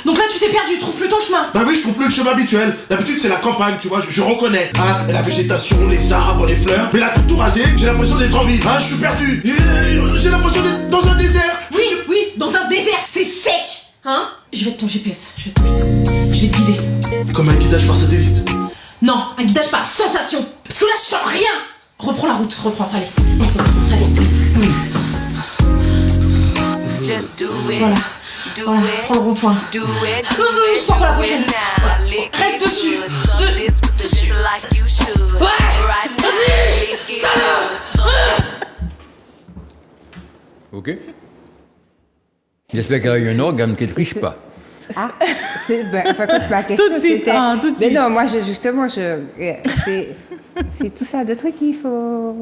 Donc là, tu t'es perdu, trouve plus ton chemin. Bah oui, je trouve plus le chemin habituel. D'habitude, c'est la campagne, tu vois, je reconnais. Hein, la végétation, les arbres, les fleurs. Mais là, tout rasé, j'ai l'impression d'être en ville. Hein, je suis perdu. J'ai l'impression d'être dans un désert. Oui, dans un désert, c'est sec. Hein? Je vais être ton GPS. Je vais te guider. Comme un guidage par satellite. Non, un guidage par sensation. Parce que là, je sens rien. Reprends la route, allez. Just do it. Voilà. Do Voilà, it. prends le rond-point. Do it. Non, je sors pas la prochaine. Voilà. Reste dessus. OK? J'espère qu'il y a un organe qui ne triche pas. Ah, par contre, ma question Tout de suite, c'était... tout de Mais suite. non, moi, c'est tout ça de trucs qu'il faut...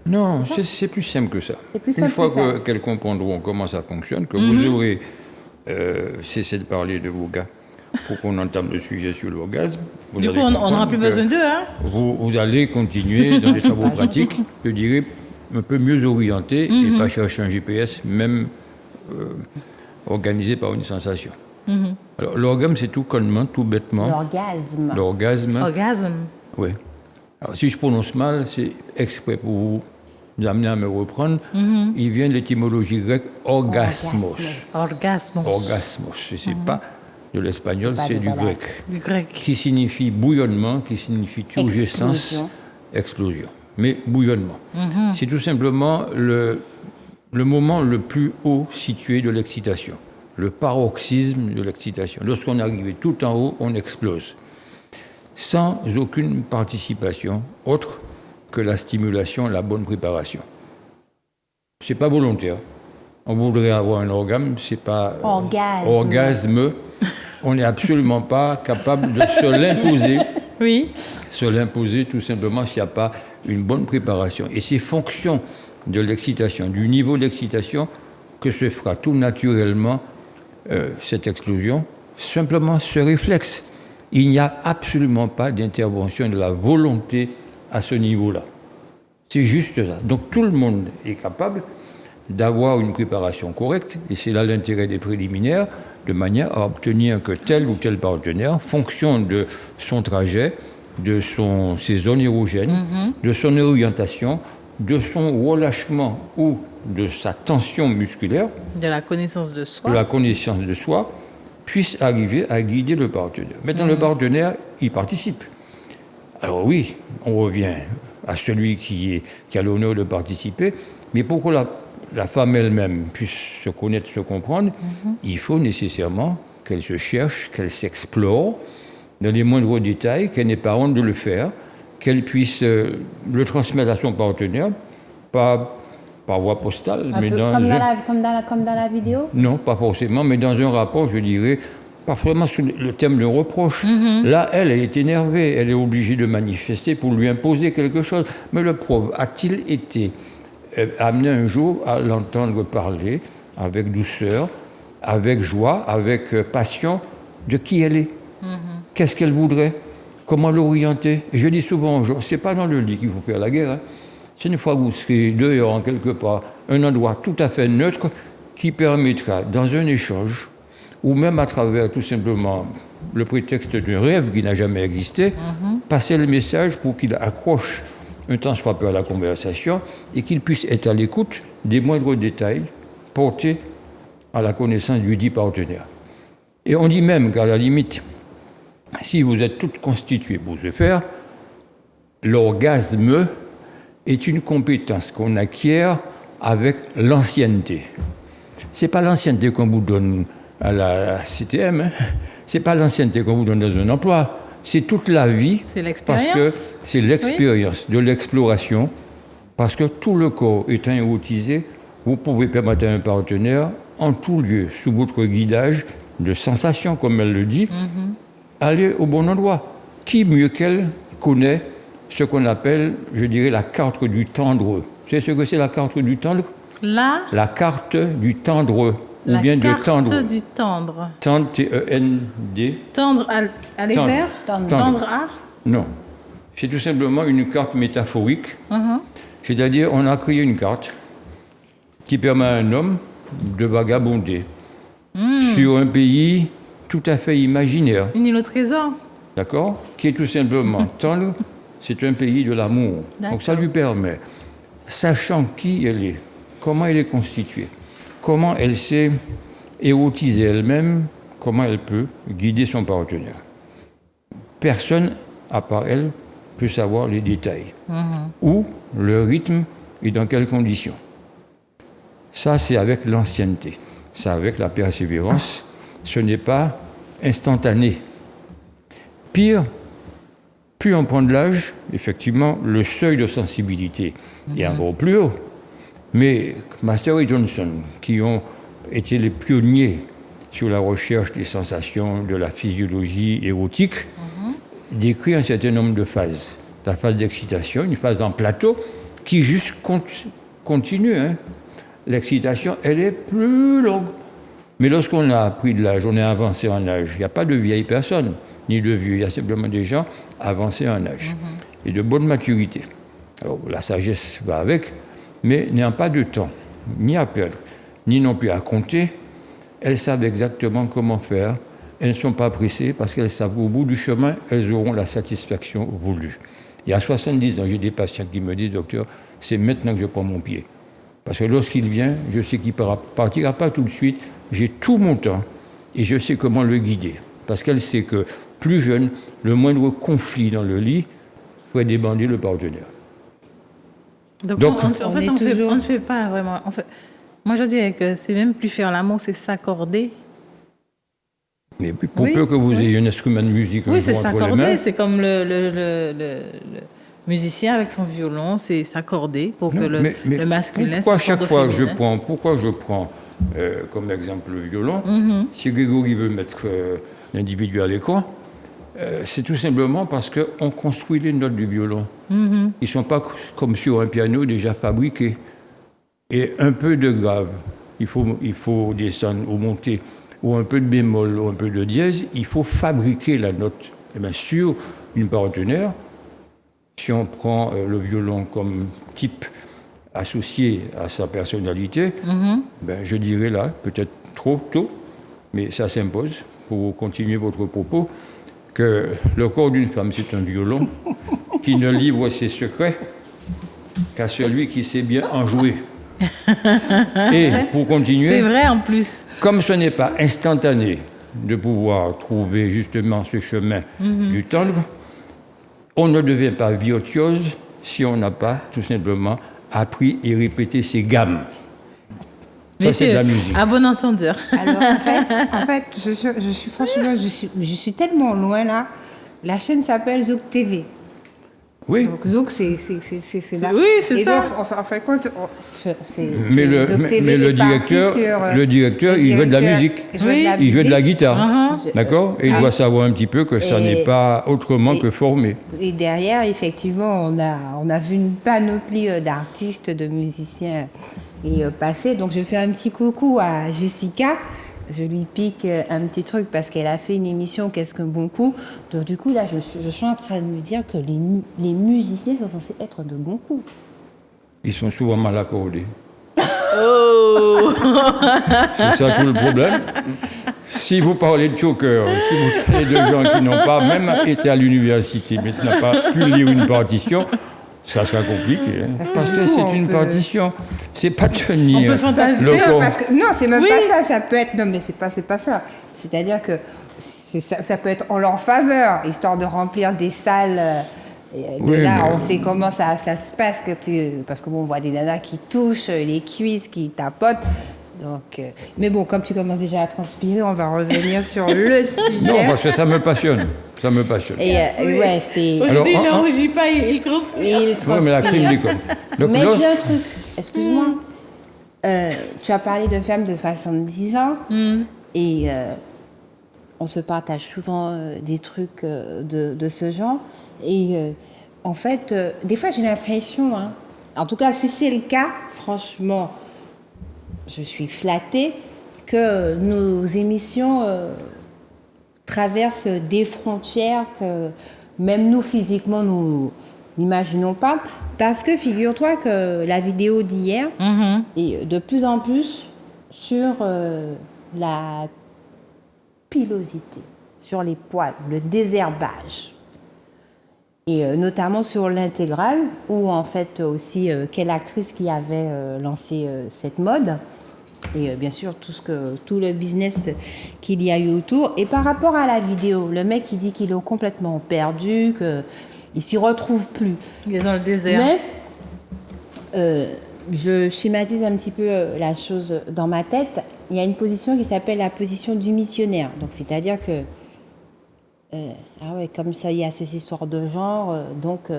Non, c'est plus simple que ça. C'est plus Une simple fois que ça. qu'elles comprendront comment ça fonctionne, que vous aurez cessé de parler de vos gars pour qu'on entame le sujet sur l'orgasme, vous Du allez coup, on comprendre n'aura plus que besoin d'eux, hein? vous allez continuer dans des travaux pratiques, je dirais, un peu mieux orientés et pas chercher un GPS, même organisé par une sensation. Alors, l'orgasme, c'est tout connement, tout bêtement. L'orgasme. L'orgasme, Orgasme. oui. Alors, si je prononce mal, c'est exprès pour vous amener à me reprendre. Il vient de l'étymologie grecque orgasmos. Orgasme. Orgasmos. Et c'est pas de l'espagnol, Pas c'est de du voilà. grec. Du grec. Qui signifie bouillonnement, qui signifie turgescence, explosion. Mais bouillonnement. C'est tout simplement le moment le plus haut situé de l'excitation. Le paroxysme de l'excitation. Lorsqu'on est arrivé tout en haut, on explose. Sans aucune participation autre que la stimulation, la bonne préparation. C'est pas volontaire. On voudrait avoir un orgasme, c'est pas orgasme. On n'est absolument pas capable de se l'imposer. Oui. Se l'imposer tout simplement s'il n'y a pas une bonne préparation. Et c'est fonction de l'excitation, du niveau d'excitation, que se fera tout naturellement cette explosion, simplement ce réflexe. Il n'y a absolument pas d'intervention de la volonté à ce niveau-là. C'est juste ça. Donc tout le monde est capable d'avoir une préparation correcte, et c'est là l'intérêt des préliminaires, de manière à obtenir que tel ou tel partenaire, fonction de son trajet, de ses zones érogènes, de son orientation, de son relâchement ou de sa tension musculaire, De la connaissance de soi. de la connaissance de soi, puisse arriver à guider le partenaire. Maintenant, le partenaire, il participe. Alors oui, on revient à celui qui a l'honneur de participer, mais pour que la femme elle-même puisse se connaître, se comprendre, il faut nécessairement qu'elle se cherche, qu'elle s'explore dans les moindres détails, qu'elle n'ait pas honte de le faire, qu'elle puisse le transmettre à son partenaire, pas par voie postale, Un mais peu dans comme dans la vidéo. non, pas forcément, mais dans un rapport, je dirais, pas vraiment sous le thème de reproche. Là, elle est énervée, elle est obligée de manifester pour lui imposer quelque chose. Mais le pauvre a-t-il été amené un jour à l'entendre parler avec douceur, avec joie, avec passion, de qui elle est, qu'est-ce qu'elle voudrait, comment l'orienter. Je dis souvent aux gens, c'est pas dans le lit qu'il faut faire la guerre, hein. C'est une fois que vous serez dehors en quelque part, un endroit tout à fait neutre qui permettra, dans un échange, ou même à travers tout simplement le prétexte d'un rêve qui n'a jamais existé, passer le message pour qu'il accroche un tant soit peu à la conversation et qu'il puisse être à l'écoute des moindres détails portés à la connaissance du dit partenaire. Et on dit même qu'à la limite, si vous êtes toutes constituées pour ce faire, l'orgasme est une compétence qu'on acquiert avec l'ancienneté. C'est pas l'ancienneté qu'on vous donne à la CTM, hein. C'est pas l'ancienneté qu'on vous donne dans un emploi, c'est toute la vie. C'est Parce que l'expérience. c'est l'expérience de l'exploration, parce que tout le corps étant érotisé, vous pouvez permettre à un partenaire, en tout lieu, sous votre guidage de sensations, comme elle le dit, aller au bon endroit. Qui mieux qu'elle connaît ce qu'on appelle, je dirais, la carte du tendre. Vous savez ce que c'est la carte du tendre? Là, La carte du tendre, ou la bien de carte tendre. du tendre. Tendre, T-E-N-D. Tendre à l'hiver. Tendre. Tendre à. Non. C'est tout simplement une carte métaphorique. C'est-à-dire, on a créé une carte qui permet à un homme de vagabonder sur un pays tout à fait imaginaire, Une île au trésor. d'accord? Qui est tout simplement tendre, c'est un pays de l'amour. Donc ça lui permet, sachant qui elle est, comment elle est constituée, comment elle s'est érotisée elle-même, comment elle peut guider son partenaire. Personne, à part elle, peut savoir les détails. Où, le rythme et dans quelles conditions. Ça, c'est avec l'ancienneté. C'est avec la persévérance. Ce n'est pas instantané. Pire, plus on prend de l'âge, effectivement, le seuil de sensibilité est encore plus haut. Mais Master et Johnson, qui ont été les pionniers sur la recherche des sensations de la physiologie érotique, décrit un certain nombre de phases. La phase d'excitation, une phase en plateau, qui juste continue. Hein. L'excitation, elle est plus longue. Mais lorsqu'on a pris de l'âge, on est avancé en âge, il n'y a pas de vieille personne, ni de vieux, il y a simplement des gens avancés en âge et de bonne maturité. Alors la sagesse va avec, mais n'ayant pas de temps, ni à perdre, ni non plus à compter, elles savent exactement comment faire. Elles ne sont pas pressées parce qu'elles savent qu'au bout du chemin, elles auront la satisfaction voulue. Il y a 70 ans, j'ai des patients qui me disent, docteur, c'est maintenant que je prends mon pied. Parce que lorsqu'il vient, je sais qu'il ne partira pas tout de suite, j'ai tout mon temps et je sais comment le guider. Parce qu'elle sait que, plus jeune, le moindre conflit dans le lit pourrait débander le partenaire. Donc on ne fait pas vraiment... moi, je dirais que c'est même plus faire l'amour, c'est s'accorder. Mais pour peu que vous ayez un instrument de musique oui, c'est entre les mains... s'accorder, c'est comme le musicien avec son violon, c'est s'accorder pour que le masculin s'accorde au féminin. Pourquoi je prends comme exemple le violon? Si Grégory veut mettre l'individu à l'écran, c'est tout simplement parce qu'on construit les notes du violon. Ils ne sont pas comme sur un piano déjà fabriqué. Et un peu de grave, il faut descendre ou monter, ou un peu de bémol, ou un peu de dièse, il faut fabriquer la note. Et bien sur une partenaire, si on prend le violon comme type associé à sa personnalité, ben je dirais là, peut-être trop tôt, mais ça s'impose, pour continuer votre propos, que le corps d'une femme, c'est un violon qui ne livre ses secrets qu'à celui qui sait bien en jouer. Et pour continuer, c'est vrai en plus. Comme ce n'est pas instantané de pouvoir trouver justement ce chemin du tendre, on ne devient pas virtuose si on n'a pas tout simplement appris et répété ses gammes. Ça, c'est de la musique. À bon entendeur. Alors, en fait, je suis tellement loin là. La chaîne s'appelle Zouk TV. Oui. Donc Zouk, c'est là. Oui, c'est et ça. donc, en fin de compte, mais le directeur, il veut de la musique. Il veut de la guitare. D'accord. Et il doit savoir un petit peu que ça n'est pas autrement que formé. Et derrière, effectivement, on a vu une panoplie d'artistes, de musiciens passer. Donc, je fais un petit coucou à Jessica. Je lui pique un petit truc parce qu'elle a fait une émission Qu'est-ce qu'un bon coup. Donc du coup là je suis en train de me dire que les musiciens sont censés être de bons coups. Ils sont souvent mal accordés. Oh. C'est ça tout le problème. Si vous parlez de choker, si vous parlez de gens qui n'ont pas même été à l'université mais qui n'ont pas pu lire une partition, ça sera compliqué, hein. Parce que c'est une partition, c'est pas tenir. On peut fantasmer. Non, c'est même pas ça. Ça peut être. Non, mais c'est pas ça. C'est-à-dire que ça peut être en leur faveur, histoire de remplir des salles. On sait comment ça se passe parce que bon, on voit des nanas qui touchent les cuisses, qui tapotent. Donc, mais bon, comme tu commences déjà à transpirer, on va revenir sur le sujet. Non, parce que ça me passionne. Ça me passionne. Et ouais, c'est. Aujourd'hui, il ne rougit pas, il transpire. Oui, mais la crime déconne. Mais j'ai un truc, excuse-moi. Tu as parlé de femmes de 70 ans et on se partage souvent des trucs de ce genre. Et en fait, des fois, j'ai l'impression, hein, en tout cas, si c'est le cas, franchement, je suis flattée que nos émissions traversent des frontières que même nous, physiquement, nous n'imaginons pas. Parce que figure-toi que la vidéo d'hier est de plus en plus sur la pilosité, sur les poils, le désherbage. Et notamment sur l'intégrale, où en fait aussi quelle actrice qui avait lancé cette mode. Et bien sûr tout le business qu'il y a eu autour. Et par rapport à la vidéo, le mec il dit qu'il est complètement perdu, qu'il s'y retrouve plus. Il est dans le désert. Mais je schématise un petit peu la chose dans ma tête. Il y a une position qui s'appelle la position du missionnaire. Donc c'est-à-dire que comme ça il y a ces histoires de genre, donc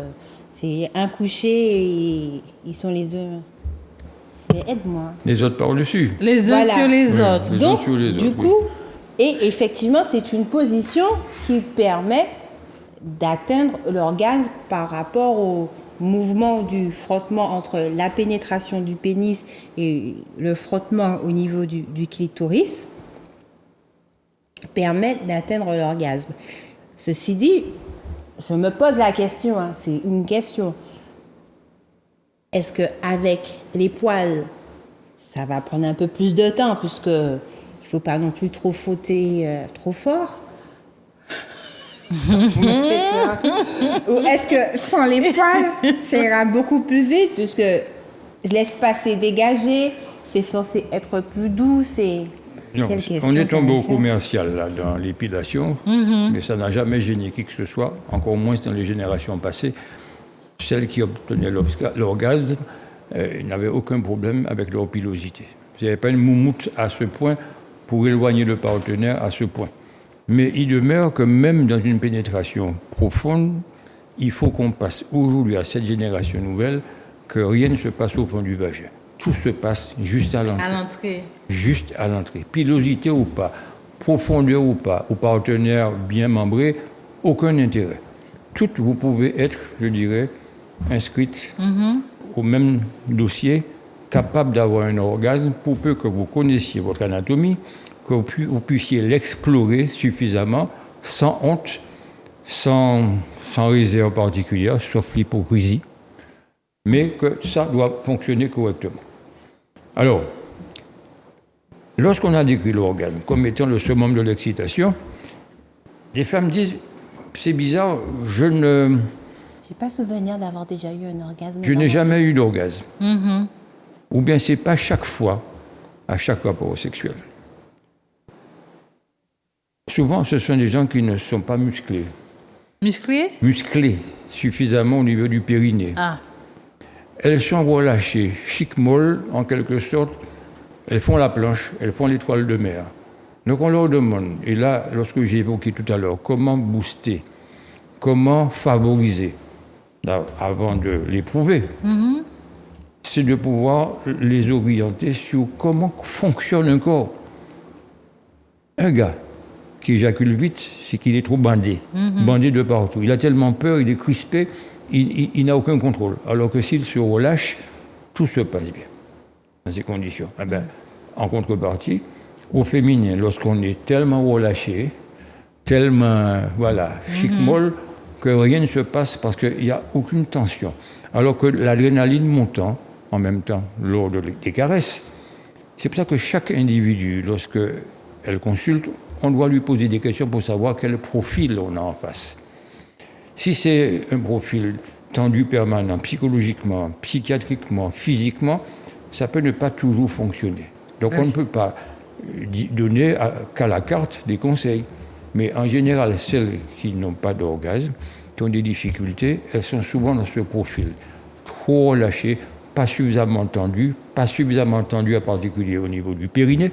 c'est un couché et ils sont les uns. Mais aide-moi. Les autres par-dessus. Les uns Voilà. sur les Oui, autres. les uns Donc, sur les autres, du oui. coup, et effectivement, c'est une position qui permet d'atteindre l'orgasme par rapport au mouvement du frottement entre la pénétration du pénis et le frottement au niveau du clitoris, permet d'atteindre l'orgasme. Ceci dit, je me pose la question, hein, c'est une question. Est-ce qu'avec les poils, ça va prendre un peu plus de temps, puisque il ne faut pas non plus trop frotter trop fort? Vous me faites peur. Ou est-ce que sans les poils, ça ira beaucoup plus vite, puisque l'espace est dégagé, c'est censé être plus doux, c'est... Non, Quelle question on est tombé au ça fait commercial là, dans l'épilation, mais ça n'a jamais gêné qui que ce soit, encore moins dans les générations passées. Celles qui obtenaient l'orgasme n'avaient aucun problème avec leur pilosité. Il n'y avait pas une moumoute à ce point pour éloigner le partenaire à ce point. Mais il demeure que même dans une pénétration profonde, il faut qu'on passe aujourd'hui à cette génération nouvelle que rien ne se passe au fond du vagin. Tout se passe juste à l'entrée. À l'entrée. Juste à l'entrée. Pilosité ou pas, profondeur ou pas, ou partenaire bien membré, aucun intérêt. Toutes, vous pouvez être, je dirais, inscrites au même dossier, capable d'avoir un orgasme, pour peu que vous connaissiez votre anatomie, que vous puissiez l'explorer suffisamment, sans honte, sans réserve particulière, sauf l'hypocrisie, mais que ça doit fonctionner correctement. Alors, lorsqu'on a décrit l'orgasme comme étant le summum de l'excitation, les femmes disent, c'est bizarre, je J'ai pas souvenir d'avoir déjà eu un orgasme. n'ai jamais eu d'orgasme. Ou bien c'est pas chaque fois, à chaque rapport sexuel. Souvent, ce sont des gens qui ne sont pas musclés. Musclés suffisamment au niveau du périnée. Ah. Elles sont relâchées, chic molles, en quelque sorte. Elles font la planche, elles font l'étoile de mer. Donc on leur demande, et là, lorsque j'ai évoqué tout à l'heure, comment booster, comment favoriser, là, avant de l'éprouver, c'est de pouvoir les orienter sur comment fonctionne un corps. Un gars qui éjacule vite, c'est qu'il est trop bandé, bandé de partout. Il a tellement peur, il est crispé, il n'a aucun contrôle. Alors que s'il se relâche, tout se passe bien dans ces conditions. Eh ben, en contrepartie, au féminin, lorsqu'on est tellement relâché, tellement chic-molle, que rien ne se passe parce qu'il n'y a aucune tension. Alors que l'adrénaline montant, en même temps, lors des caresses, c'est pour ça que chaque individu, lorsqu'elle consulte, on doit lui poser des questions pour savoir quel profil on a en face. Si c'est un profil tendu permanent, psychologiquement, psychiatriquement, physiquement, ça peut ne pas toujours fonctionner. Donc on ne peut pas donner qu'à la carte des conseils. Mais en général, celles qui n'ont pas d'orgasme, qui ont des difficultés, elles sont souvent dans ce profil. Trop relâchées, pas suffisamment tendues en particulier au niveau du périnée.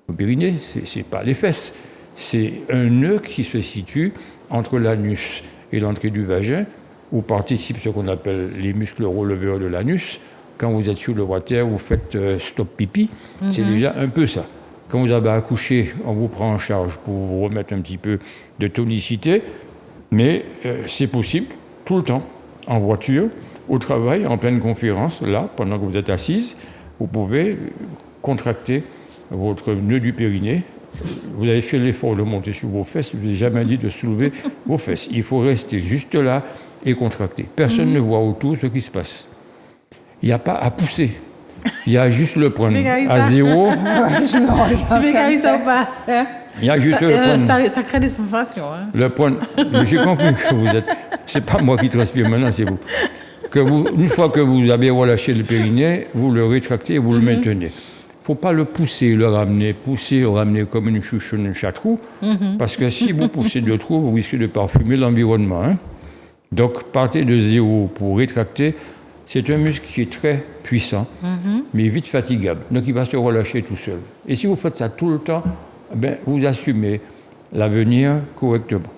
Le périnée, ce n'est pas les fesses. C'est un nœud qui se situe entre l'anus et l'entrée du vagin, où participent ce qu'on appelle les muscles releveurs de l'anus. Quand vous êtes sur le water, vous faites stop pipi, c'est déjà un peu ça. Quand vous avez accouché, on vous prend en charge pour vous remettre un petit peu de tonicité, mais c'est possible tout le temps, en voiture, au travail, en pleine conférence, là, pendant que vous êtes assise, vous pouvez contracter votre nœud du périnée. Vous avez fait l'effort de monter sur vos fesses, je ne vous ai jamais dit de soulever vos fesses. Il faut rester juste là et contracter. Personne ne voit autour ce qui se passe. Il n'y a pas à pousser. Il y a juste le prendre à zéro. Tu m'écris ça ou pas? Il y a juste le prendre. Ça crée des sensations. Hein. Le prendre. J'ai compris que vous êtes. C'est pas moi qui transpire maintenant, c'est vous. Une fois que vous avez relâché le périnée, vous le rétractez et vous le maintenez. Il ne faut pas le pousser, le ramener comme une chouchoune, un chatrou, parce que si vous poussez de trop, vous risquez de parfumer l'environnement. Hein. Donc, partez de zéro pour rétracter. C'est un muscle qui est très puissant, mais vite fatigable. Donc, il va se relâcher tout seul. Et si vous faites ça tout le temps, vous assumez l'avenir correctement.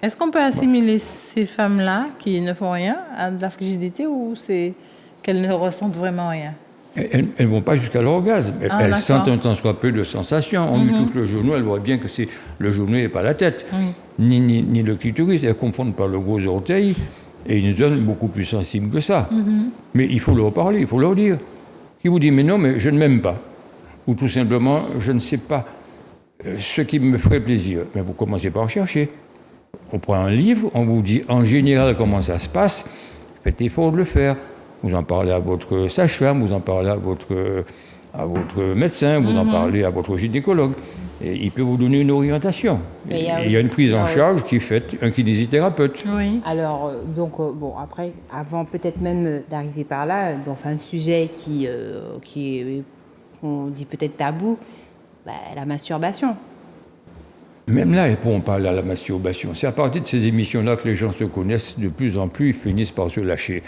Est-ce qu'on peut assimiler ces femmes-là qui ne font rien à de la frigidité ou c'est qu'elles ne ressentent vraiment rien? elles ne vont pas jusqu'à l'orgasme. Elles d'accord. sentent un tant soit peu de sensations. On lui touche le genou, elle voit bien que c'est le genou et pas la tête, ni le clitoris. Elles confondent par le gros orteil et une zone beaucoup plus sensible que ça. Mais il faut leur parler, il faut leur dire. Qui vous dit, mais non, mais je ne m'aime pas. Ou tout simplement, je ne sais pas ce qui me ferait plaisir. Mais vous commencez par chercher. On prend un livre, on vous dit en général comment ça se passe, faites l'effort de le faire. Vous en parlez à votre sage-femme, vous en parlez à votre médecin, vous en parlez à votre gynécologue. Et il peut vous donner une orientation. Mais il y a une prise en charge qui est faite un kinésithérapeute. Oui. Alors, bon, après, avant peut-être même d'arriver par là, un sujet qui est, on dit peut-être tabou, la masturbation. Même là, ils pourront parler à la masturbation. C'est à partir de ces émissions-là que les gens se connaissent de plus en plus, ils finissent par se lâcher,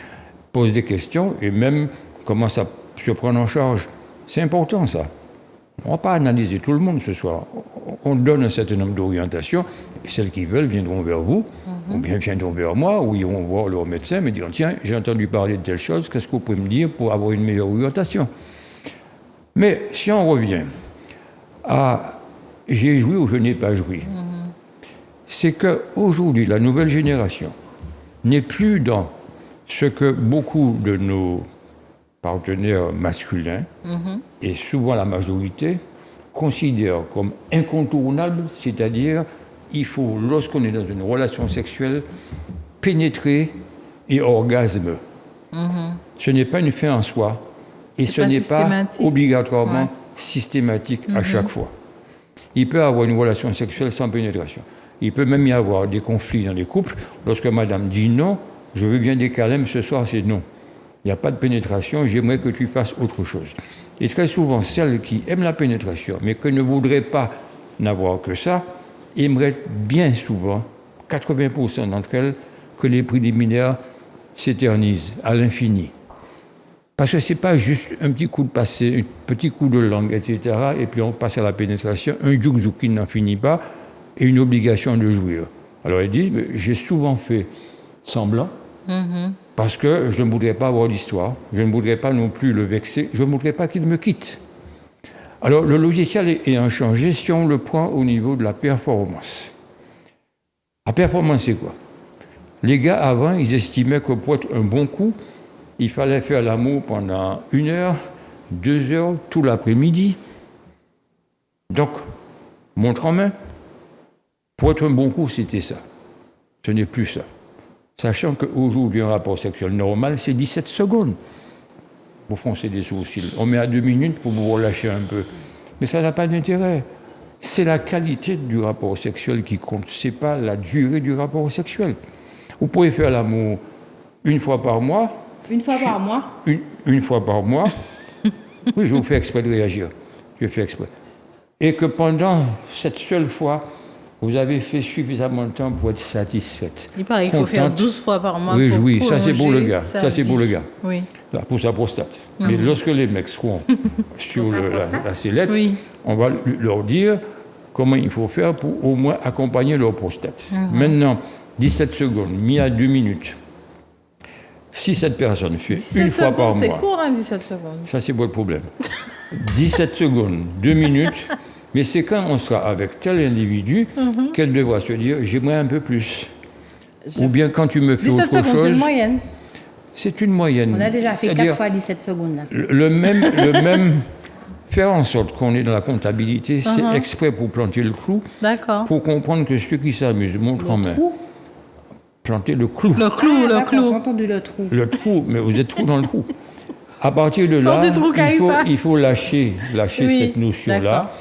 posent des questions et même commencent à se prendre en charge. C'est important, ça. On ne va pas analyser tout le monde ce soir. On donne un certain nombre d'orientations. Et celles qui veulent viendront vers vous, ou bien viendront vers moi, ou ils vont voir leur médecin, me dire, tiens, j'ai entendu parler de telle chose, qu'est-ce que vous pouvez me dire pour avoir une meilleure orientation? Mais si on revient à j'ai joui ou je n'ai pas joui, c'est qu'aujourd'hui, la nouvelle génération n'est plus dans ce que beaucoup de nos partenaires masculins, et souvent la majorité, considèrent comme incontournable, c'est-à-dire il faut, lorsqu'on est dans une relation sexuelle, pénétrer et orgasme. Ce n'est pas une fin en soi, et ce n'est pas obligatoirement systématique à chaque fois. Il peut y avoir une relation sexuelle sans pénétration. Il peut même y avoir des conflits dans les couples. Lorsque madame dit non, je veux bien des câlins, ce soir c'est non. Il n'y a pas de pénétration, j'aimerais que tu fasses autre chose. Et très souvent, celles qui aiment la pénétration, mais qui ne voudraient pas n'avoir que ça, aimeraient bien souvent, 80% d'entre elles, que les préliminaires s'éternisent à l'infini. Parce que ce n'est pas juste un petit coup de passé, un petit coup de langue, etc., et puis on passe à la pénétration, un jouk-jouk qui n'en finit pas, et une obligation de jouir. Alors elle dit, j'ai souvent fait semblant, parce que je ne voudrais pas avoir d'histoire, je ne voudrais pas non plus le vexer, je ne voudrais pas qu'il me quitte. Alors le logiciel ayant changé, si on le prend au niveau de la performance. La performance, c'est quoi? Les gars, avant, ils estimaient que pour être un bon coup, il fallait faire l'amour pendant 1 heure, 2 heures, tout l'après-midi. Donc, montre en main. Pour être un bon coup, c'était ça. Ce n'est plus ça. Sachant qu'aujourd'hui, un rapport sexuel normal, c'est 17 secondes. Vous froncez des sourcils. On met à 2 minutes pour vous relâcher un peu. Mais ça n'a pas d'intérêt. C'est la qualité du rapport sexuel qui compte. Ce n'est pas la durée du rapport sexuel. Vous pouvez faire l'amour 1 fois par mois. Une fois par mois? Une fois par mois. Oui, je vous fais exprès de réagir. Je fais exprès. Et que pendant cette seule fois, vous avez fait suffisamment de temps pour être satisfaite. Il paraît qu'il faut faire 12 fois par mois. Oui, ça c'est pour le gars. Ça c'est pour le gars. Oui. Là, pour sa prostate. Mais lorsque les mecs seront sur la sellette, on va leur dire comment il faut faire pour au moins accompagner leur prostate. Maintenant, 17 secondes, mis à 2 minutes. Si cette personne fait 1 fois par mois... C'est court, 17 secondes. Ça, c'est votre problème. 17 secondes, 2 minutes, mais c'est quand on sera avec tel individu qu'elle devra se dire « j'aimerais un peu plus ». Ou bien quand tu me fais autre chose... 17 secondes, c'est une moyenne. C'est une moyenne. On a déjà fait 4 fois 17 secondes. Là. Le même... Faire en sorte qu'on est dans la comptabilité, c'est exprès pour planter le clou, pour comprendre que ceux qui s'amusent montrent en main. Planter le clou. Le clou. J'ai entendu le trou. Le trou, mais vous êtes trop dans le trou. À partir de là, il faut lâcher cette notion-là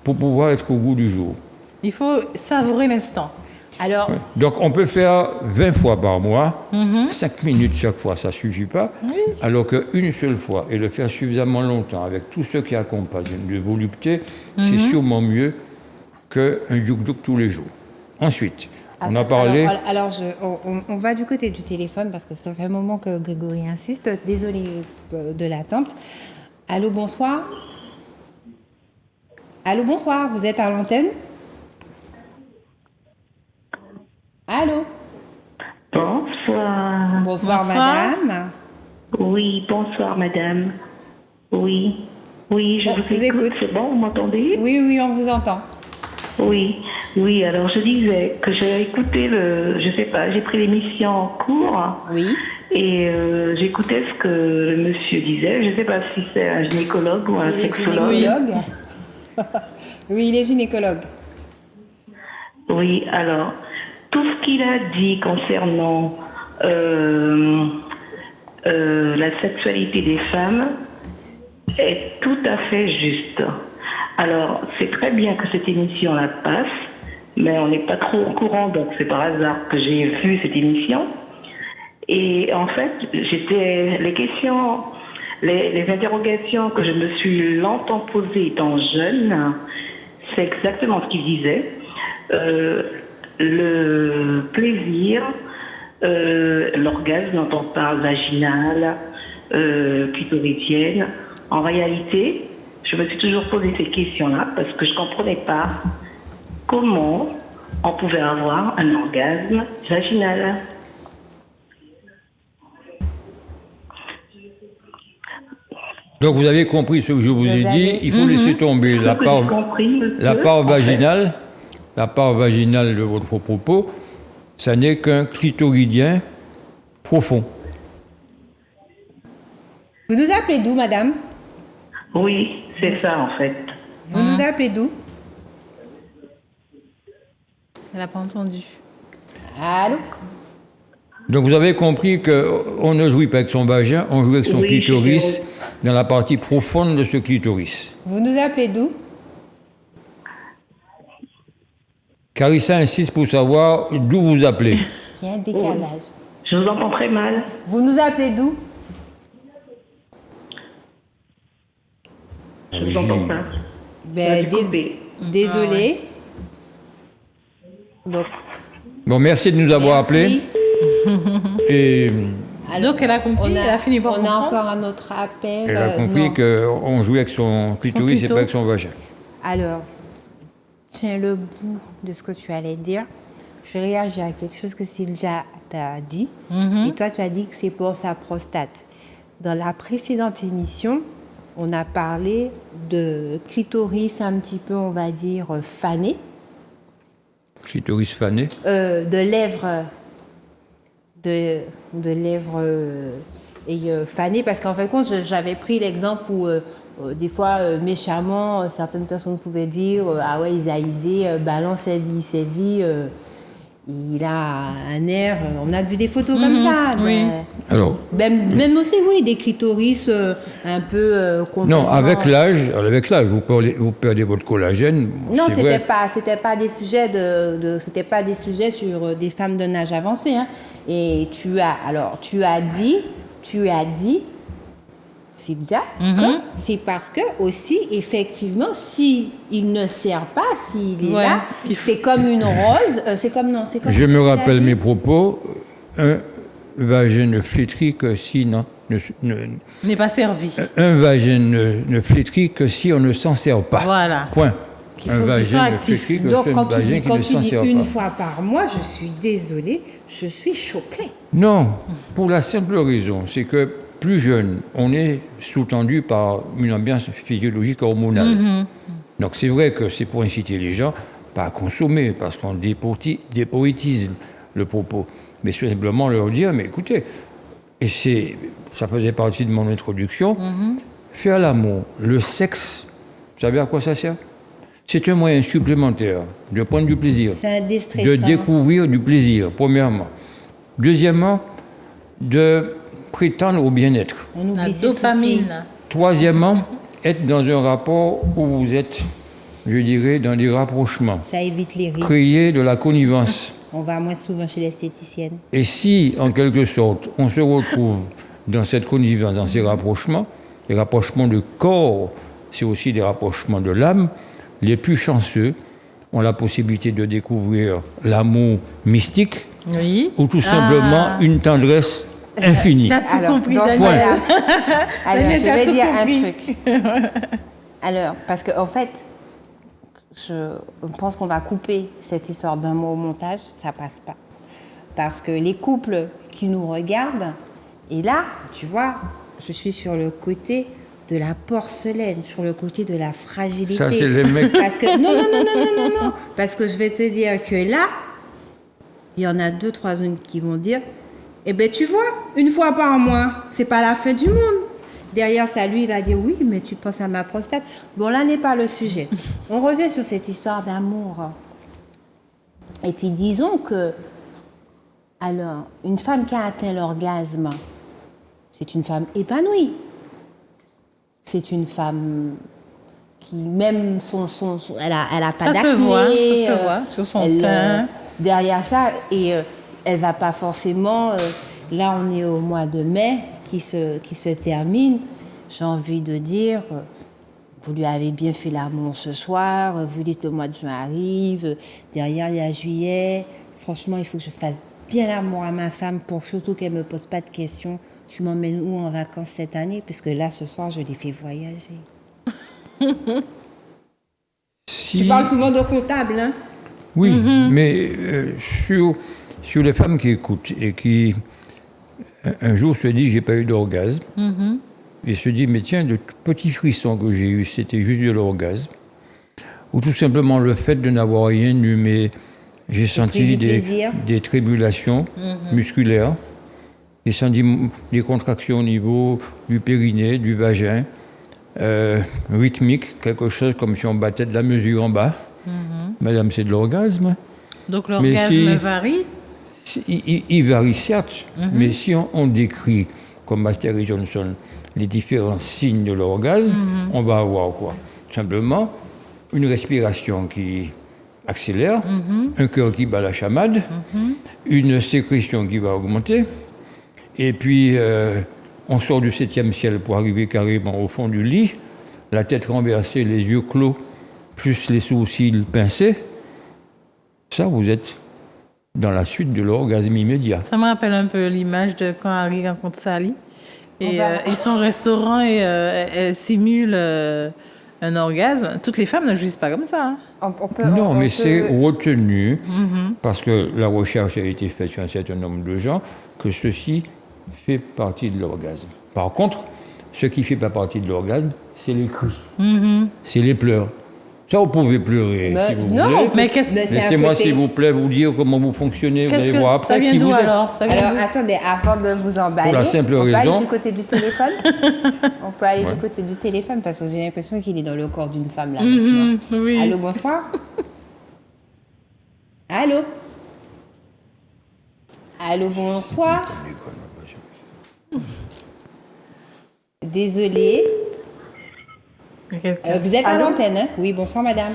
pour pouvoir être au bout du jour. Il faut savourer l'instant. Alors, donc on peut faire 20 fois par mois, 5 minutes chaque fois, ça ne suffit pas, alors qu'une seule fois, et le faire suffisamment longtemps, avec tout ce qui accompagne de volupté, c'est sûrement mieux qu'un jouk-jouk tous les jours. Ensuite, on a parlé... Alors on va du côté du téléphone, parce que ça fait un moment que Grégory insiste. Désolée de l'attente. Allô, bonsoir. Allô, bonsoir, vous êtes à l'antenne? Allô? Bonsoir. Bonsoir, madame. Oui, bonsoir, madame. Oui, oui, je On vous vous écoute. écoute. C'est bon, vous m'entendez? Oui, oui, on vous entend. Oui, oui. Alors je disais que j'ai écouté je sais pas, j'ai pris l'émission en cours Oui. et j'écoutais ce que le monsieur disait. Je sais pas si c'est un gynécologue ou un Il est sexologue. gynécologue. Oui, il est gynécologue. Oui, alors tout ce qu'il a dit concernant la sexualité des femmes est tout à fait juste. Alors, c'est très bien que cette émission-là passe, mais on n'est pas trop au courant, donc c'est par hasard que j'ai vu cette émission. Et en fait, les questions, les interrogations que je me suis longtemps posées étant jeune, c'est exactement ce qu'il disait. Le plaisir, l'orgasme dont on parle, vaginal, clitoridienne, en réalité, je me suis toujours posé ces questions-là parce que je ne comprenais pas comment on pouvait avoir un orgasme vaginal. Donc vous avez compris ce que je vous ai dit. Il faut laisser tomber Ce que j'ai compris, monsieur, la part en fait. vaginale. La part vaginale de votre propos, ça n'est qu'un clitoridien profond. Vous nous appelez d'où, madame? Oui, c'est ça en fait. Vous nous appelez d'où? Elle n'a pas entendu. Allô? Donc vous avez compris qu'on ne jouit pas avec son vagin, on joue avec son Oui, clitoris dans la partie profonde de ce clitoris. Vous nous appelez d'où? Carissa insiste pour savoir d'où vous appelez. Il y a un décalage. Je vous entends très mal. Vous nous appelez d'où? Je vous entends pas. Ben, Coupé. désolé. Donc, Bon, merci de nous avoir appelés. Et alors, Donc, elle a compris, elle a fini par on a comprendre. encore un autre appel. elle a compris non. qu'on jouait avec son clitoris et clito. pas avec son vagin. Alors, tiens le bout de ce que tu allais dire. Je réagis à quelque chose que Sylvia t'a dit. Et toi, tu as dit que c'est pour sa prostate. Dans la précédente émission, on a parlé de clitoris un petit peu, on va dire, fané, Clitoris fané. de lèvres, fanées, parce qu'en fin de compte, j'avais pris l'exemple où des fois, méchamment, certaines personnes pouvaient dire ah ouais, Isaïsé, balance sa vie, il a un air, on a vu des photos comme ça. oui. Alors, Même aussi, oui, des clitoris un peu non, complètement- avec l'âge, vous perdez votre collagène. Non, c'est vrai. c'était pas des sujets c'était pas des sujets sur des femmes d'un âge avancé, hein. Et tu as dit, Sylvia, que c'est parce que aussi, effectivement, si il ne sert pas, s'il est Ouais, là, qu'il faut- c'est comme une rose, c'est comme Je me tu l'as rappelle dit. mes propos. Un vagin ne flétrit que si N'est pas servi. un vagin ne flétrit que si on ne s'en sert pas. Voilà. Point. Qu'il Un faut qu'il vagin soit ne actif. flétrit que Donc, c'est un quand tu vagin dis, qui ne s'en sert une pas. fois par mois, je suis désolée, je suis choquée. Non, pour la simple raison, c'est que plus jeune, on est sous-tendu par une ambiance physiologique hormonale. Donc c'est vrai que c'est pour inciter les gens pas à consommer, parce qu'on dépoétise le propos, mais simplement leur dire, mais écoutez, ça faisait partie de mon introduction, faire l'amour, le sexe, vous savez à quoi ça sert? C'est un moyen supplémentaire de prendre du plaisir, C'est un de déstressant. découvrir du plaisir, premièrement. Deuxièmement, de prétendre au bien-être. On La oublie ses soucis. dopamine. Troisièmement, être dans un rapport où vous êtes, je dirais, dans des rapprochements. Ça évite les risques. Créer de la connivence. On va moins souvent chez l'esthéticienne. Et si, en quelque sorte, on se retrouve dans cette connivence, dans ces rapprochements, les rapprochements de corps, c'est aussi des rapprochements de l'âme, les plus chanceux ont la possibilité de découvrir l'amour mystique Oui. ou tout simplement une tendresse infinie. Tu as tout compris, donc, Daniel. voilà. Alors, Daniel, je tu as vais tout dire compris. un truc. Alors, parce qu'en fait, je pense qu'on va couper cette histoire d'un mot au montage, ça passe pas. Parce que les couples qui nous regardent, et là, tu vois, je suis sur le côté de la porcelaine, sur le côté de la fragilité. Ça, c'est les mecs. Parce que, non. Parce que je vais te dire que là, il y en a 2-3 zones qui vont dire, eh ben tu vois, une fois par mois, c'est pas la fin du monde. Derrière ça, lui, il va dire, oui, mais tu penses à ma prostate. Bon, là n'est pas le sujet. On revient sur cette histoire d'amour. Et puis disons que, alors, une femme qui a atteint l'orgasme, c'est une femme épanouie. C'est une femme qui, même elle a pas d'acné. Ça se voit sur son teint. Derrière ça, et elle va pas forcément. Là, on est au mois de mai qui se termine. J'ai envie de dire, vous lui avez bien fait l'amour ce soir. Vous dites le mois de juin arrive. Derrière, il y a juillet. Franchement, il faut que je fasse bien l'amour à ma femme pour surtout qu'elle me pose pas de questions. Tu m'emmènes où en vacances cette année? Puisque là, ce soir, je l'ai fait voyager. Tu parles souvent de comptable, hein? Oui, mais sur les femmes qui écoutent et qui, un jour, se disent « j'ai pas eu d'orgasme et se disent « mais tiens, le petit frisson que j'ai eu, c'était juste de l'orgasme ». Ou tout simplement le fait de n'avoir rien eu, mais j'ai senti des tribulations musculaires. J'ai senti des contractions au niveau du périnée, du vagin, rythmique, quelque chose comme si on battait de la mesure en bas. Madame, c'est de l'orgasme. Donc l'orgasme varie? Il varie certes, mais si on décrit, comme Master et Johnson, les différents signes de l'orgasme, on va avoir quoi? Simplement une respiration qui accélère, un cœur qui bat la chamade, une sécrétion qui va augmenter, et puis on sort du 7e ciel pour arriver carrément au fond du lit, la tête renversée, les yeux clos, plus les sourcils pincés. Ça, vous êtes dans la suite de l'orgasme immédiat. Ça me rappelle un peu l'image de quand Harry rencontre Sally. Et ils sont au restaurant et elle simule un orgasme. Toutes les femmes ne jouissent pas comme ça. Hein. Non, mais c'est retenu, parce que la recherche a été faite sur un certain nombre de gens, que ceci fait partie de l'orgasme. Par contre, ce qui ne fait pas partie de l'orgasme, c'est les cris, c'est les pleurs. Ça, vous pouvez pleurer si vous voulez. Mais qu'est-ce que Laissez-moi, s'il vous plaît, vous dire comment vous fonctionnez. Vous allez voir après qui vous êtes. Alors, attendez, avant de vous emballer, Pour la simple on peut raison. aller du côté du téléphone. On peut aller du côté du téléphone parce que j'ai l'impression qu'il est dans le corps d'une femme là. Oui. Allô, bonsoir. Allô. Allô, bonsoir. Désolée. Vous êtes à l'antenne, hein? Oui, bonsoir madame.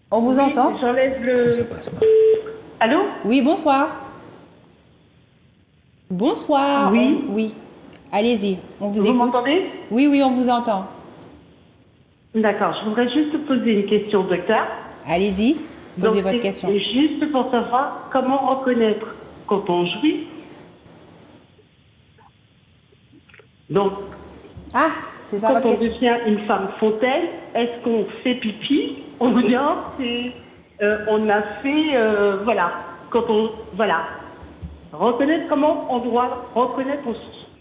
On vous entend? J'enlève le... Allô? Oui, bonsoir. Bonsoir. Oui. Oui. Allez-y, on vous Vous écoute. m'entendez? Oui, on vous entend. D'accord, je voudrais juste poser une question, docteur. Allez-y, posez Donc, votre c'est question. Juste pour savoir comment reconnaître quand on jouit. Donc, Ah, c'est ça quand votre on question. devient une femme fontaine, est-ce qu'on fait pipi ou bien on a fait, voilà, quand on, voilà. Reconnaître comment on doit reconnaître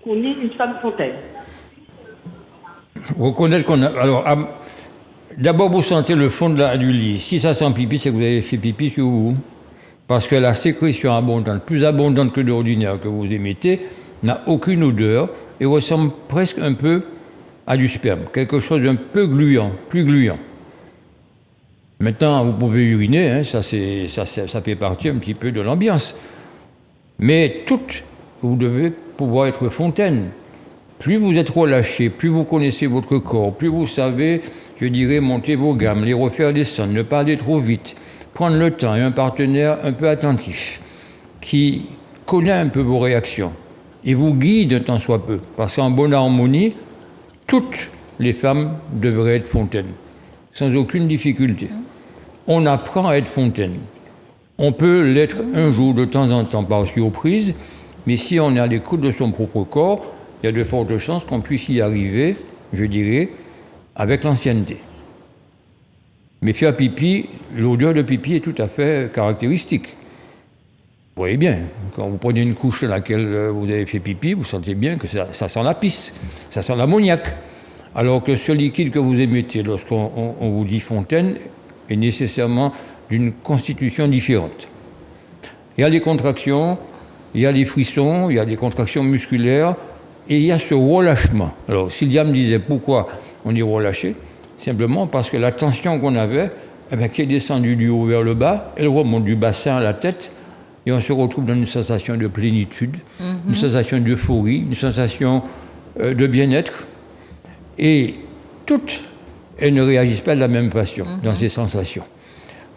qu'on est une femme fontaine. Reconnaître qu'on a... Alors, d'abord, vous sentez le fond du lit. Si ça sent pipi, c'est que vous avez fait pipi sur vous. Parce que la sécrétion abondante, plus abondante que d'ordinaire que vous émettez, n'a aucune odeur et ressemble presque un peu à du sperme. Quelque chose d'un peu gluant, plus gluant. Maintenant, vous pouvez uriner, hein, ça fait partie un petit peu de l'ambiance. Mais vous devez pouvoir être fontaine. Plus vous êtes relâché, plus vous connaissez votre corps, plus vous savez, je dirais, monter vos gammes, les refaire descendre, ne pas aller trop vite, prendre le temps et un partenaire un peu attentif, qui connaît un peu vos réactions et vous guide un tant soit peu. Parce qu'en bonne harmonie, toutes les femmes devraient être fontaines, sans aucune difficulté. On apprend à être fontaine. On peut l'être un jour de temps en temps par surprise, mais si on est à l'écoute de son propre corps, il y a de fortes chances qu'on puisse y arriver, je dirais, avec l'ancienneté. Mais faire pipi, l'odeur de pipi est tout à fait caractéristique. Vous voyez bien, quand vous prenez une couche dans laquelle vous avez fait pipi, vous sentez bien que ça sent la pisse, ça sent l'ammoniac. Alors que ce liquide que vous émettez lorsqu'on vous dit fontaine est nécessairement d'une constitution différente. Il y a des contractions, il y a des frissons, il y a des contractions musculaires et il y a ce relâchement. Alors Sylvia me disait pourquoi on est relâché, simplement parce que la tension qu'on avait, qui est descendue du haut vers le bas, elle remonte du bassin à la tête et on se retrouve dans une sensation de plénitude, une sensation d'euphorie, une sensation de bien-être. Et toutes, elles ne réagissent pas de la même façon dans ces sensations.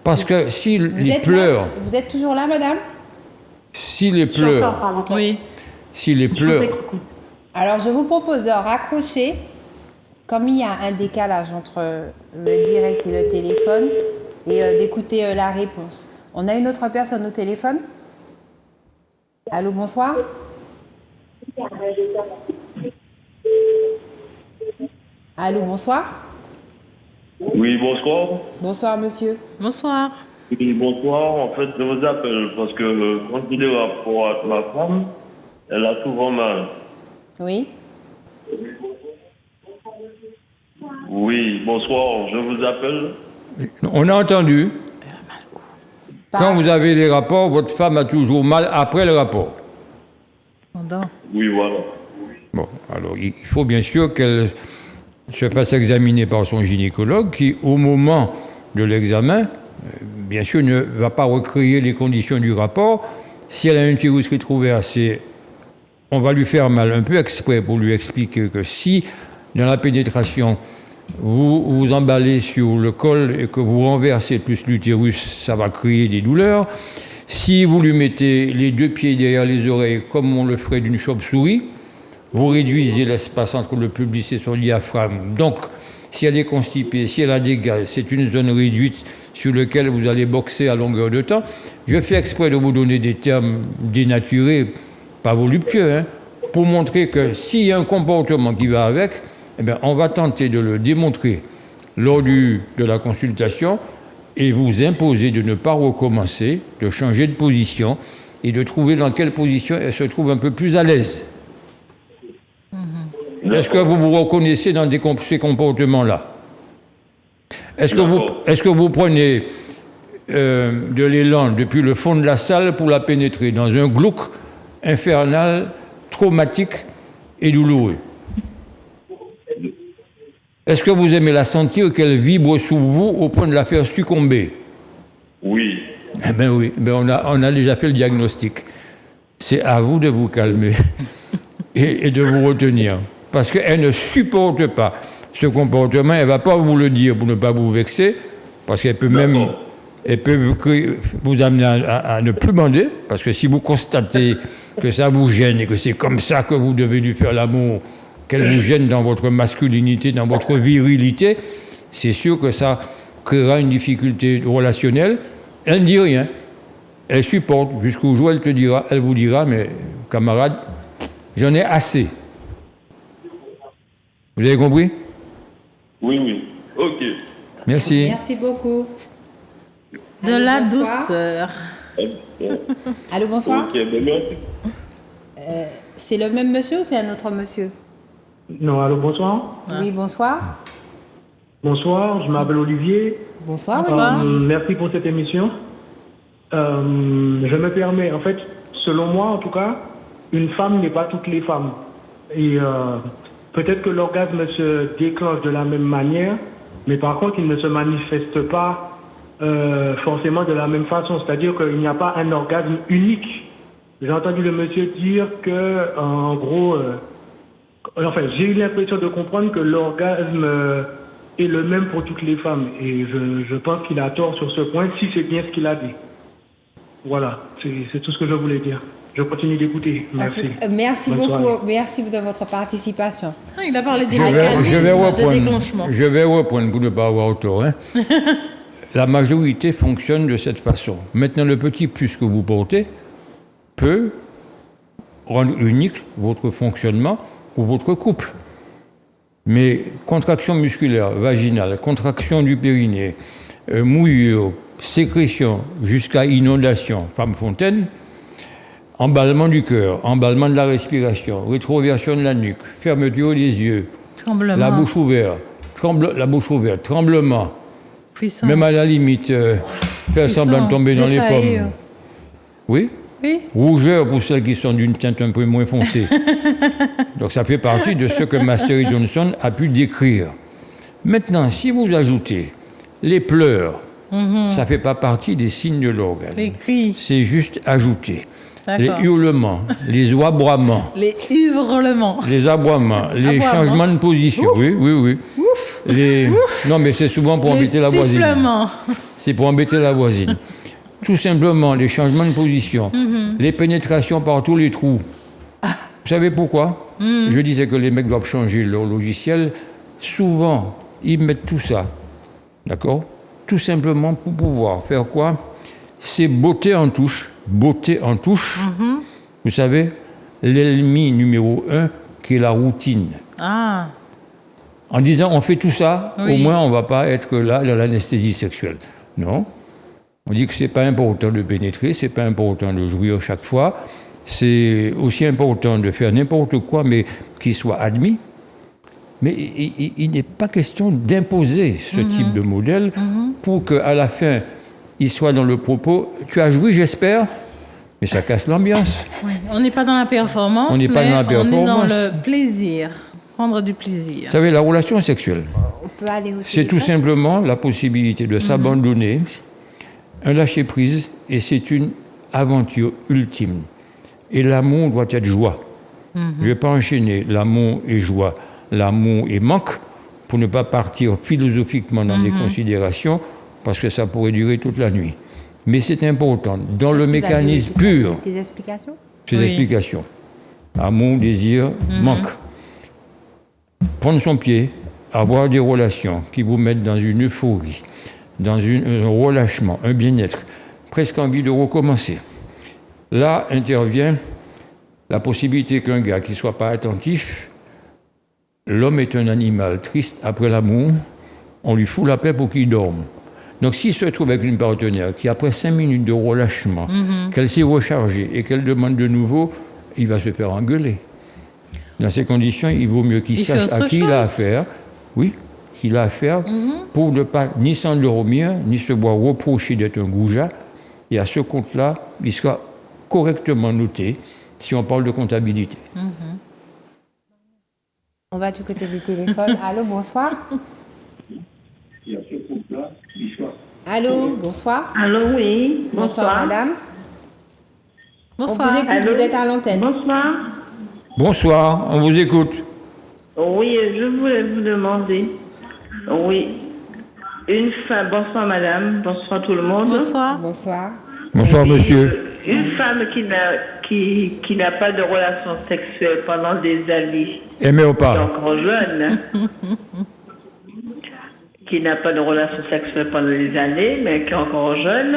Parce que si les pleurs... Vous êtes toujours là, madame? Si les pleurs... Oui. Si les pleurs... Alors, je vous propose de raccrocher, comme il y a un décalage entre le direct et le téléphone, et d'écouter la réponse. On a une autre personne au téléphone? Allô, bonsoir? Allô, bonsoir? Oui, bonsoir. Bonsoir, monsieur. Bonsoir. Oui, bonsoir. En fait, je vous appelle parce que quand j'ai des rapports avec ma femme, elle a souvent mal. Oui? Oui, bonsoir. Je vous appelle. On a entendu. Pas- Quand vous avez des rapports, votre femme a toujours mal après le rapport. Pendant. Oui, voilà. Bon, alors il faut bien sûr qu'elle se fasse examiner par son gynécologue qui, au moment de l'examen, bien sûr, ne va pas recréer les conditions du rapport. Si elle a un utérus retrouvé assez, on va lui faire mal un peu exprès pour lui expliquer que si, dans la pénétration, vous vous emballez sur le col et que vous renversez plus l'utérus, ça va créer des douleurs. Si vous lui mettez les deux pieds derrière les oreilles, comme on le ferait d'une chauve-souris, vous réduisez l'espace entre le pubis et son diaphragme. Donc, si elle est constipée, si elle a des gaz, c'est une zone réduite sur laquelle vous allez boxer à longueur de temps. Je fais exprès de vous donner des termes dénaturés, pas voluptueux, pour montrer que s'il y a un comportement qui va avec, eh bien, on va tenter de le démontrer lors de la consultation et vous imposer de ne pas recommencer, de changer de position et de trouver dans quelle position elle se trouve un peu plus à l'aise. Est-ce que vous vous reconnaissez dans ces comportements-là? Est-ce que vous prenez de l'élan depuis le fond de la salle pour la pénétrer dans un glauque infernal, traumatique et douloureux? Est-ce que vous aimez la sentir qu'elle vibre sous vous au point de la faire succomber? Oui. Eh bien oui, on a déjà fait le diagnostic. C'est à vous de vous calmer et de vous retenir. Parce qu'elle ne supporte pas ce comportement, elle ne va pas vous le dire pour ne pas vous vexer, parce qu'elle peut même vous amener à ne plus bander, parce que si vous constatez que ça vous gêne et que c'est comme ça que vous devez lui faire l'amour, qu'elle vous gêne dans votre masculinité, dans votre virilité, c'est sûr que ça créera une difficulté relationnelle. Elle ne dit rien. Elle supporte jusqu'au jour où elle vous dira, mais camarade, j'en ai assez. Vous avez compris? Oui, oui. Ok. Merci. Merci beaucoup. De Allô, la bonsoir. douceur. Allô, bonsoir. Ok, ben merci. C'est le même monsieur ou c'est un autre monsieur? Non, allô, bonsoir. Oui, bonsoir. Bonsoir, je m'appelle Olivier. Bonsoir. Bonsoir. Olivier. Merci pour cette émission. Je me permets, en fait, selon moi en tout cas, une femme n'est pas toutes les femmes. Et peut-être que l'orgasme se déclenche de la même manière, mais par contre, il ne se manifeste pas forcément de la même façon. C'est-à-dire qu'il n'y a pas un orgasme unique. J'ai entendu le monsieur dire que, en gros, enfin, j'ai eu l'impression de comprendre que l'orgasme est le même pour toutes les femmes. Et je pense qu'il a tort sur ce point, si c'est bien ce qu'il a dit. Voilà, c'est tout ce que je voulais dire. Je continue d'écouter. Merci. Merci Bonne beaucoup. soirée. Merci de votre participation. Ah, il a parlé des Je mécanismes vais de déclenchement. reprendre pour ne pas avoir tort. La majorité fonctionne de cette façon. Maintenant, le petit plus que vous portez peut rendre unique votre fonctionnement ou votre couple. Mais contraction musculaire, vaginale, contraction du périnée, mouillure, sécrétion jusqu'à inondation, femme fontaine, emballement du cœur, emballement de la respiration, rétroversion de la nuque, fermeture des yeux, Tremblement. la bouche ouverte, tremblement, Frisson. même à la limite, faire Frisson, semblant de tomber dans les défaillir. pommes. Oui? Oui. Rougeur pour celles qui sont d'une teinte un peu moins foncée. Donc ça fait partie de ce que Master E. Johnson a pu décrire. Maintenant, si vous ajoutez les pleurs, ça ne fait pas partie des signes de l'orgasme. Les cris. C'est juste ajouté. Les D'accord. hurlements, les aboiements, Les hurlements. les aboiements, les Aboiements. changements de position. Ouf. Oui. Les... Non, mais c'est souvent pour Les embêter la voisine. sifflements. C'est pour embêter la voisine. Tout simplement, les changements de position, les pénétrations par tous les trous. Vous savez pourquoi? Je disais que les mecs doivent changer leur logiciel. Souvent, ils mettent tout ça. D'accord? Tout simplement pour pouvoir faire quoi? C'est beauté en touche. Beauté en touche. Vous savez, l'ennemi numéro 1, qui est la routine. Ah, En disant, on fait tout ça, Oui. au moins on ne va pas être là dans l'anesthésie sexuelle. Non. On dit que c'est pas important de pénétrer, c'est pas important de jouir chaque fois. C'est aussi important de faire n'importe quoi, mais qui soit admis. Mais il n'est pas question d'imposer ce type de modèle pour qu'à la fin, il soit dans le propos. Tu as joui, j'espère, mais ça casse l'ambiance. oui. On n'est pas dans la performance, On n'est pas mais dans la on est dans performance. le plaisir. Prendre du plaisir. Vous savez, la relation sexuelle, On peut aller au c'est tout téléphone. simplement la possibilité de s'abandonner, un lâcher-prise, et c'est une aventure ultime. Et l'amour doit être joie. Je ne vais pas enchaîner l'amour et joie, l'amour et manque, pour ne pas partir philosophiquement dans des considérations, parce que ça pourrait durer toute la nuit. Mais c'est important, dans le mécanisme pur, Des explications? ces Oui. explications. Amour, désir, manque. Prendre son pied, avoir des relations qui vous mettent dans une euphorie, dans un relâchement, un bien-être, presque envie de recommencer. Là intervient la possibilité qu'un gars qui ne soit pas attentif, l'homme est un animal triste après l'amour, on lui fout la paix pour qu'il dorme. Donc s'il se trouve avec une partenaire qui, après 5 minutes de relâchement, qu'elle s'est rechargée et qu'elle demande de nouveau, il va se faire engueuler. Dans ces conditions, il vaut mieux qu'il Il fait sache à autre qui il a chose. affaire, oui, qu'il a affaire, pour ne pas ni s'endormir, ni se voir reprocher d'être un goujat. Et à ce compte-là, il sera correctement noté si on parle de comptabilité. On va du côté du téléphone. Allô, bonsoir. Allô, bonsoir. Allô, oui. Bonsoir, madame. On Bonsoir. vous écoute, Allô. vous êtes à l'antenne. Bonsoir. Bonsoir, on vous écoute. Oui, je voulais vous demander. Oui. Une femme. Bonsoir, madame. Bonsoir, tout le monde. Bonsoir. Bonsoir. Bonsoir, monsieur. Une femme qui n'a pas de relation sexuelle pendant des années, Aimé ou qui est pas? encore jeune, qui n'a pas de relation sexuelle pendant des années, mais qui est encore jeune,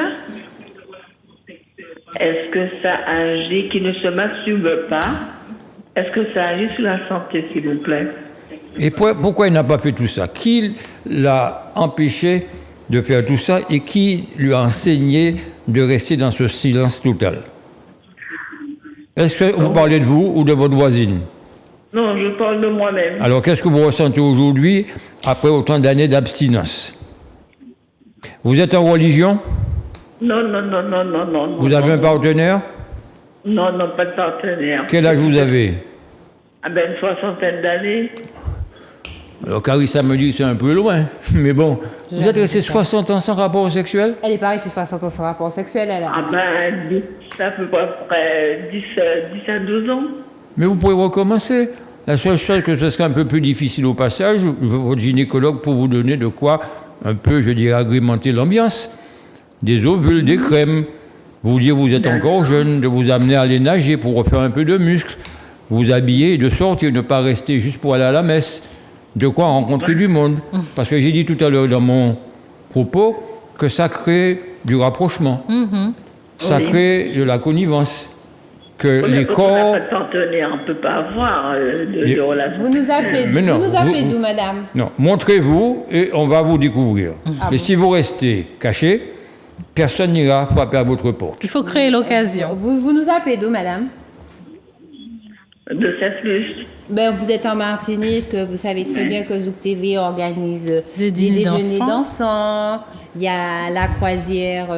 est-ce que ça agit, qui ne se masturbe pas, est-ce que ça agit sur la santé, s'il vous plaît? Et pourquoi il n'a pas fait tout ça? Qui l'a empêché de faire tout ça et qui lui a enseigné de rester dans ce silence total? Est-ce que vous parlez de vous ou de votre voisine? Non, je parle de moi-même. Alors, qu'est-ce que vous ressentez aujourd'hui après autant d'années d'abstinence? Vous êtes en religion? Non. Vous avez un partenaire? Non, pas de partenaire. Quel âge vous avez? Ah ben, une soixantaine d'années. Alors, Carissa me dit que c'est un peu loin, mais bon. Vous êtes resté 60 ans sans rapport sexuel? Elle est pareille, c'est 60 ans sans rapport sexuel. Elle a... Ah ben, ça fait à peu près 10 à 12 ans. Mais vous pouvez recommencer. La seule chose que ce serait un peu plus difficile au passage, votre gynécologue pour vous donner de quoi un peu, je dirais, agrémenter l'ambiance. Des ovules, des crèmes. Vous dire vous êtes encore jeune, de vous amener à aller nager pour refaire un peu de muscle. Vous habiller et de sortir, ne pas rester juste pour aller à la messe. De quoi rencontrer du monde. Parce que j'ai dit tout à l'heure dans mon propos que ça crée du rapprochement. Ça crée de la connivence. Que Oui, les parce corps... qu'on n'a pas de partenaire, on ne peut pas avoir de relation. Vous nous appelez, Mais non, vous nous appelez vous- d'où, madame? Non, montrez-vous et on va vous découvrir. Mais si vous restez caché, personne n'ira frapper à votre porte. Il faut créer l'occasion. Vous nous appelez d'où, madame? De Saint-Luce. Ben, vous êtes en Martinique, vous savez très bien que Zouk TV organise Des des dîners déjeuners dansants. dansants. Il y a la croisière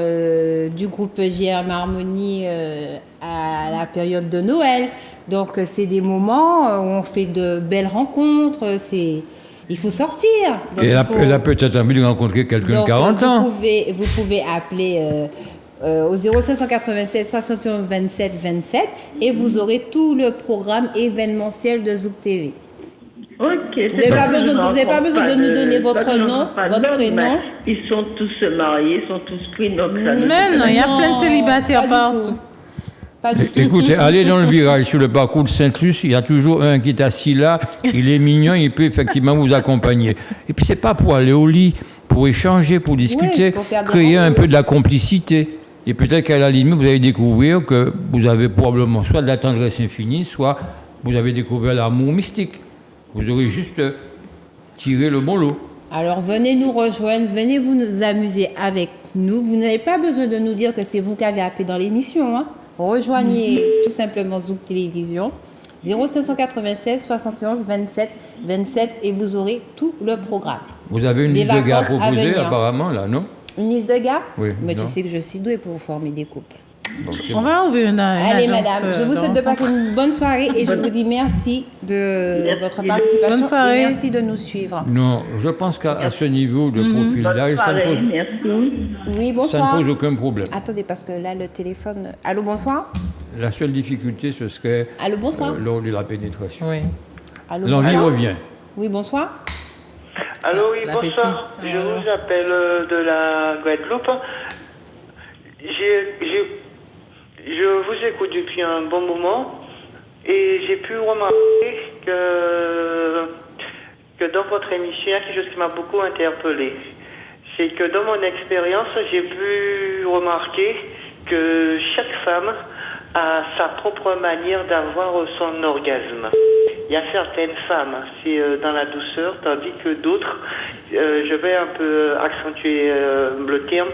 du groupe JRM Harmonie à la période de Noël. Donc, c'est des moments où on fait de belles rencontres. Il faut sortir. Donc, Et il faut- elle a peut-être envie de rencontrer quelqu'un de donc, 40 ans. Vous pouvez appeler au 0587 71 27 27 et vous aurez tout le programme événementiel de Zouk TV. Ok. Vous n'avez pas besoin de nous donner votre nom, votre prénom. Ils sont tous mariés, ils sont tous pris, donc ça ne- Mais non, il y a plein de célibataires pas du partout. tout. Pas du tout. Écoutez, allez dans le virage sur le parcours de Sainte-Luce, il y a toujours un qui est assis là, il est mignon, il peut effectivement vous accompagner. Et puis c'est pas pour aller au lit, pour échanger, pour discuter, pour faire des créer un rencontres. peu de la complicité. Et peut-être qu'à la limite, vous allez découvrir que vous avez probablement soit de la tendresse infinie, soit vous avez découvert l'amour mystique. Vous aurez juste tiré le bon lot. Alors venez nous rejoindre, venez vous nous amuser avec nous. Vous n'avez pas besoin de nous dire que c'est vous qui avez appelé dans l'émission. Hein. Rejoignez tout simplement Zouk Télévision 0596 71 27 27 et vous aurez tout le programme. Vous avez une Des liste de gars à vacances à proposer venir. apparemment là, non? Une liste de gars? Oui, Mais non. tu sais que je suis douée pour vous former des couples. Donc, c'est On bon. va ouvrir une Allez agence, madame, je vous souhaite de passer une bonne soirée et je vous dis merci de votre participation Bonne soirée. et merci de nous suivre. Non, je pense qu'à ce niveau de profil d'âge, ça ne Pareil, pose, merci. Oui, ça bonsoir. ne pose aucun problème. Attendez, parce que là, le téléphone... Allô, bonsoir. La seule difficulté, ce serait Allô, bonsoir. lors de la pénétration. Oui. Allô, L'envie bonsoir. revient. Oui, bonsoir. Allô, oui, L'appétit. bonsoir. Je vous appelle de la Guadeloupe. Je vous écoute depuis un bon moment et j'ai pu remarquer que dans votre émission, il y a quelque chose qui m'a beaucoup interpellé. C'est que dans mon expérience, j'ai pu remarquer que chaque femme a sa propre manière d'avoir son orgasme. Il y a certaines femmes, c'est dans la douceur, tandis que d'autres, je vais un peu accentuer le terme,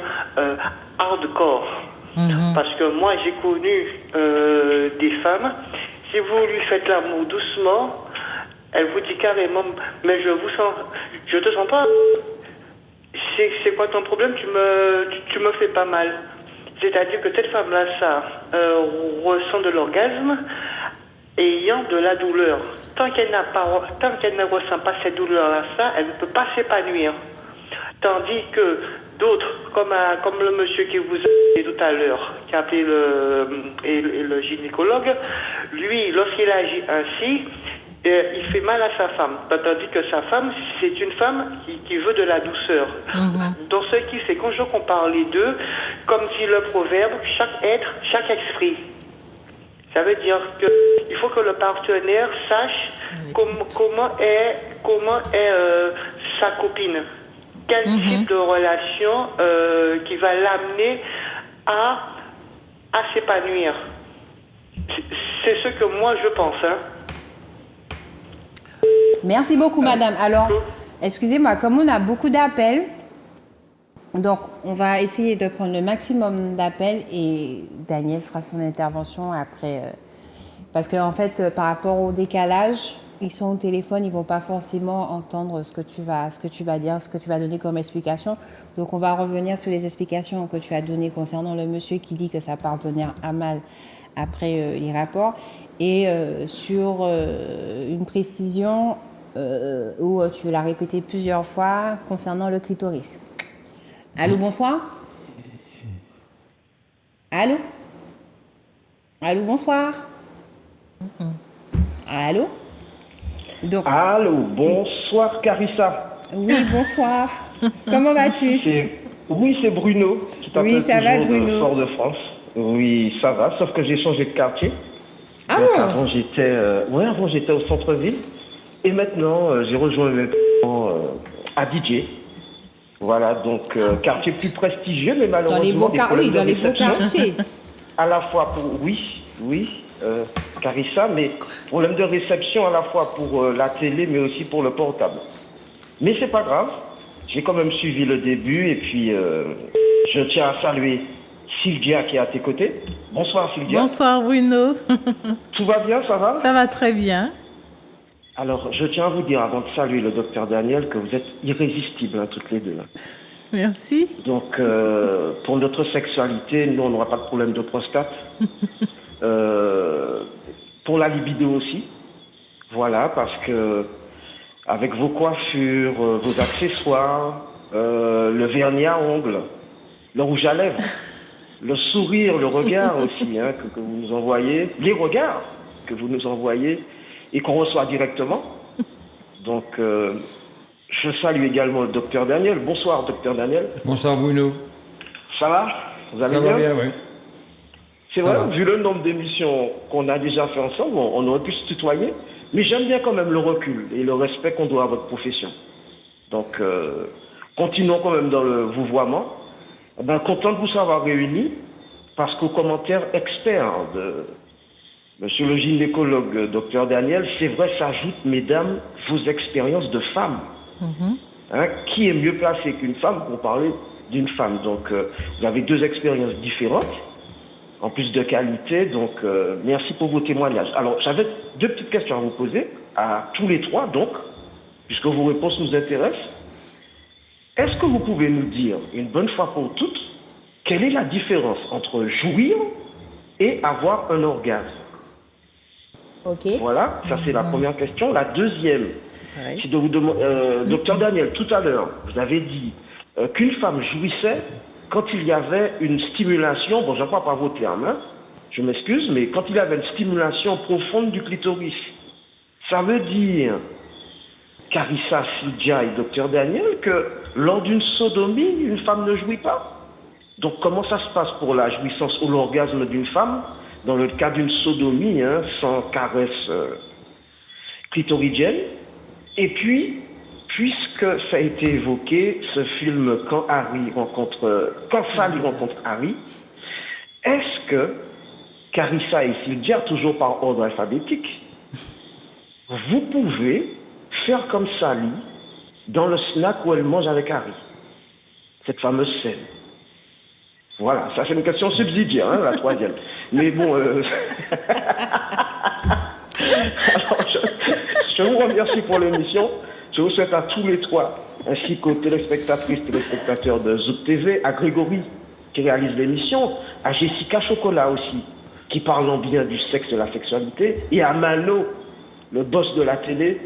hardcore. Parce que moi, j'ai connu des femmes, si vous lui faites l'amour doucement, elle vous dit carrément, mais je te sens pas. C'est quoi ton problème? Tu me fais pas mal. C'est-à-dire que cette femme-là, ça ressent de l'orgasme ayant de la douleur. Tant qu'elle ne ressent pas cette douleur-là, ça, elle ne peut pas s'épanouir. Tandis que d'autres, comme le monsieur qui vous a dit tout à l'heure, qui a appelé le gynécologue, lui, lorsqu'il agit ainsi, il fait mal à sa femme. Tandis que sa femme, c'est une femme qui veut de la douceur. Dans ce qui fait, quand je compare les deux, comme dit le proverbe, chaque être, chaque esprit. Ça veut dire qu'il faut que le partenaire sache comment est sa copine. Quel type de relation qui va l'amener à s'épanouir. C'est ce que moi je pense. Hein. Merci beaucoup, madame. Alors, excusez-moi, comme on a beaucoup d'appels, donc on va essayer de prendre le maximum d'appels et Daniel fera son intervention après. Parce qu'en fait, par rapport au décalage, ils sont au téléphone, ils ne vont pas forcément entendre ce que tu vas dire, ce que tu vas donner comme explication. Donc on va revenir sur les explications que tu as données concernant le monsieur qui dit que sa partenaire a mal après les rapports. Et sur une précision où tu l'as répété plusieurs fois concernant le clitoris. Allô, bonsoir. Allô. Allô, bonsoir. Allô. Donc, Allô, bonsoir Carissa. oui, bonsoir. Comment vas-tu? Oui, c'est Bruno. Qui t'appelle Oui, ça va, toujours de Bruno. Fort-de-France. Oui, ça va, sauf que j'ai changé de quartier. Ah Donc, bon? avant j'étais au centre-ville. Et maintenant, j'ai rejoint mes parents à DJ. Voilà, donc quartier plus prestigieux, mais Dans malheureusement... les beaux des problèmes de dans les beaux réception. quartiers. À la fois pour... Oui, Carissa, mais problème de réception à la fois pour la télé, mais aussi pour le portable. Mais c'est pas grave. J'ai quand même suivi le début et puis je je tiens à saluer Sylvia qui est à tes côtés. Bonsoir Sylvia. Bonsoir Bruno. Tout va bien, ça va? Ça va très bien. Alors, je tiens à vous dire, avant de saluer le docteur Daniel, que vous êtes irrésistibles, hein, toutes les deux. Hein. Merci. Donc, pour notre sexualité, nous, on n'aura pas de problème de prostate. Pour la libido aussi. Voilà, parce que avec vos coiffures, vos accessoires, le vernis à ongles, le rouge à lèvres, le sourire, le regard aussi, hein, que vous nous envoyez, les regards que vous nous envoyez et qu'on reçoit directement. Donc, je salue également le docteur Daniel. Bonsoir, docteur Daniel. Bonsoir, Bruno. Ça va? Vous allez Ça bien? va bien, oui. C'est Ça vrai, va. vu le nombre d'émissions qu'on a déjà fait ensemble, on aurait pu se tutoyer. Mais j'aime bien quand même le recul et le respect qu'on doit à votre profession. Donc, continuons quand même dans le vouvoiement. Ben, content de vous avoir réunis, parce qu'aux commentaires experts de monsieur le gynécologue Dr Daniel, c'est vrai, s'ajoute, mesdames, vos expériences de femmes. Hein, qui est mieux placé qu'une femme pour parler d'une femme? Donc, vous avez deux expériences différentes, en plus de qualité, donc merci pour vos témoignages. Alors, j'avais deux petites questions à vous poser, à tous les trois, donc, puisque vos réponses nous intéressent. Est-ce que vous pouvez nous dire, une bonne fois pour toutes, quelle est la différence entre jouir et avoir un orgasme? Ok. Voilà, ça c'est la première question. La deuxième, c'est de vous demander, docteur Daniel, tout à l'heure, vous avez dit qu'une femme jouissait quand il y avait une stimulation, bon, je ne crois pas vos termes, hein, je m'excuse, mais quand il y avait une stimulation profonde du clitoris. Ça veut dire, Carissa Sidja et docteur Daniel, que lors d'une sodomie, une femme ne jouit pas. Donc comment ça se passe pour la jouissance ou l'orgasme d'une femme dans le cas d'une sodomie, hein, sans caresse clitoridienne? Et puis, puisque ça a été évoqué, ce film Quand Sally rencontre Harry, est-ce que Carissa et Sylvia, toujours par ordre alphabétique, vous pouvez faire comme Sally dans le snack où elle mange avec Harry? Cette fameuse scène. Voilà, ça c'est une question subsidiaire, hein, la troisième. Mais bon, alors, je vous remercie pour l'émission. Je vous souhaite à tous les trois, ainsi qu'aux téléspectatrices, téléspectateurs de Zouk TV, à Grégory qui réalise l'émission, à Jessica Chocolat aussi, qui parle bien du sexe et de la sexualité, et à Mano, le boss de la télé.